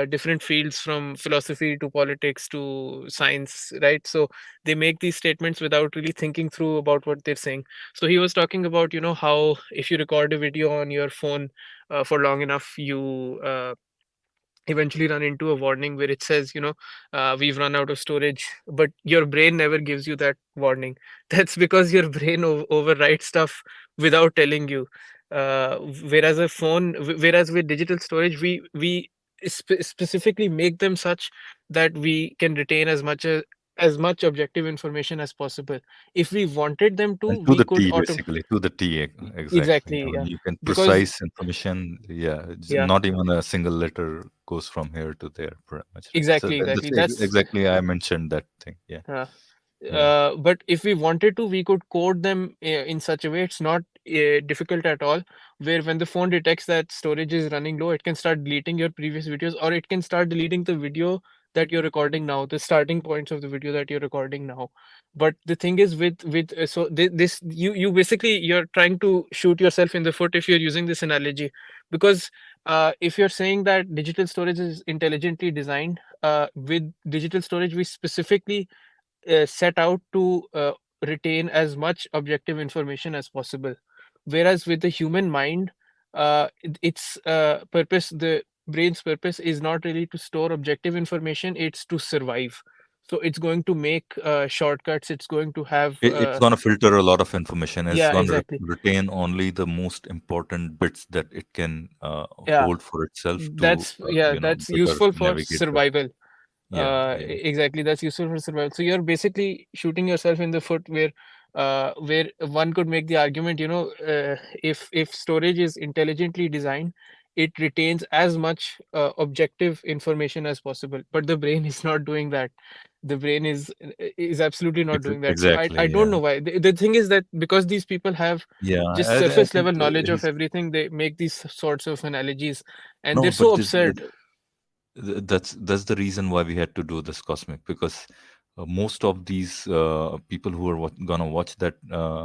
different fields, from philosophy to politics to science, right? So they make these statements without really thinking through about what they're saying. So he was talking about, how if you record a video on your phone for long enough, you eventually run into a warning where it says, we've run out of storage, but your brain never gives you that warning. That's because your brain overwrites stuff without telling you. Whereas a phone, whereas with digital storage, we specifically make them such that we can retain as much objective information as possible. If we wanted them to, And to we the could T, basically, to the T, exactly. I exactly, mean, yeah, you can because precise information. Yeah, yeah, not even a single letter goes from here to there, pretty much, right? So exactly. that's That's exactly I mentioned that thing. Yeah, uh, yeah. but if we wanted to, we could code them in such a way it's not difficult at all, where when the phone detects that storage is running low, it can start deleting your previous videos, or it can start deleting the video that you're recording now, the starting points of the video that you're recording now. But the thing is, with this, you basically, you're trying to shoot yourself in the foot if you're using this analogy, because if you're saying that digital storage is intelligently designed, with digital storage we specifically set out to retain as much objective information as possible. Whereas with the human mind, its purpose, the brain's purpose, is not really to store objective information, it's to survive. So it's going to make shortcuts, it's going to have, It's going to filter a lot of information. It's yeah, going to exactly. retain only the most important bits that it can Yeah, hold for itself to, that's better useful for navigate the. survival. Yeah, yeah. Exactly, that's useful for survival. So you're basically shooting yourself in the foot, where one could make the argument, if storage is intelligently designed, it retains as much objective information as possible. But the brain is not doing that. The brain is absolutely not doing that. So I Exactly. don't Yeah. know why. The thing is that because these people have Yeah. just I surface think level knowledge of he's everything, they make these sorts of analogies, and no, they're so but this absurd. that's the reason why we had to do this cosmic, because most of these people who are gonna watch that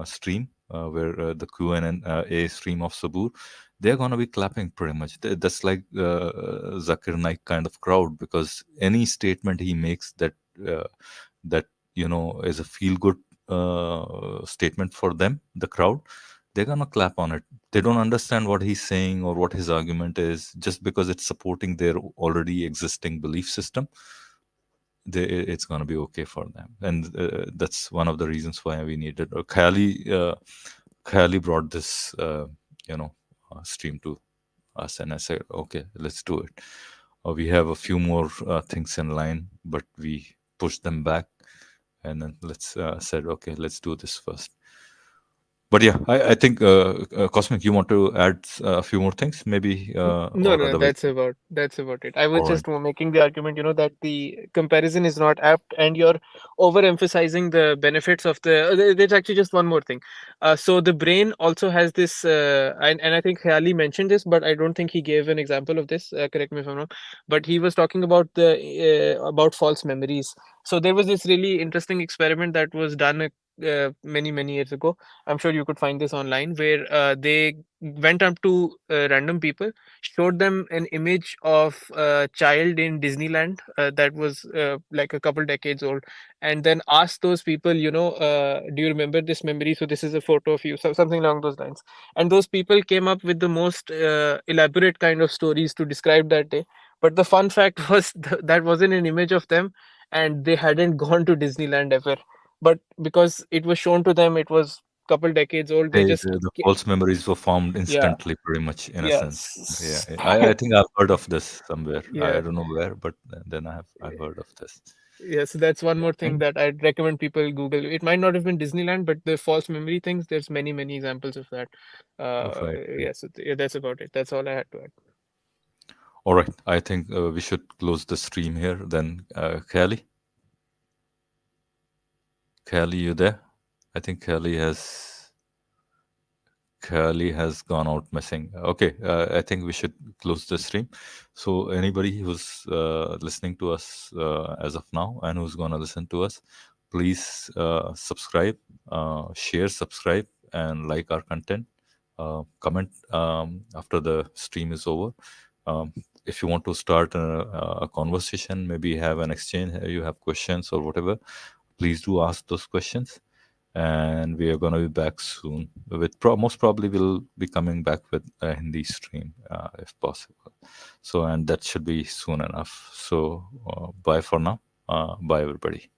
stream where the Q&A stream of Suboor, they're gonna be clapping pretty much. That's like Zakir Naik kind of crowd, because any statement he makes that is a feel good statement for them, the crowd, they're gonna clap on it. They don't understand what he's saying or what his argument is. Just because it's supporting their already existing belief system, it's gonna be okay for them. And that's one of the reasons why we needed. Khali brought this stream to us, and I said, okay, let's do it. We have a few more things in line, but we pushed them back, and then said, okay, let's do this first. But yeah, I think Cosmic, you want to add a few more things, maybe, No, or no, otherwise. that's about it. I was All right. just making the argument, that the comparison is not apt, and you're overemphasizing the benefits of the. There's actually just one more thing. So the brain also has this, and I think Ali mentioned this, but I don't think he gave an example of this. Correct me if I'm wrong. But he was talking about about false memories. So there was this really interesting experiment that was done many years ago. I'm sure you could find this online, where they went up to random people, showed them an image of a child in Disneyland that was like a couple decades old, and then asked those people, do you remember this memory? So this is a photo of you, so something along those lines. And those people came up with the most elaborate kind of stories to describe that day. But the fun fact was that wasn't an image of them, and they hadn't gone to Disneyland ever. But because it was shown to them, it was couple decades old, they just The false memories were formed yeah, instantly, pretty much, in a yeah, sense. Yeah, I think I've heard of this somewhere. yeah, I don't know where, but then I've heard of this. yeah. So that's one more thing And that I'd recommend people Google. It might not have been Disneyland, but the false memory things, there's many examples of that. right. Yes, yeah, that's about it. That's all I had to add. All right. I think we should close the stream here. Then, Khali, you there? I think Khali Kali has gone out missing. Okay, I think we should close the stream. So anybody who's listening to us as of now and who's gonna listen to us, please subscribe, share, subscribe, and like our content. Comment after the stream is over. If you want to start a conversation, maybe have an exchange, you have questions or whatever, please do ask those questions. And we are going to be back soon with most probably we'll be coming back with a Hindi stream if possible. So, and that should be soon enough. So bye for now. Bye everybody.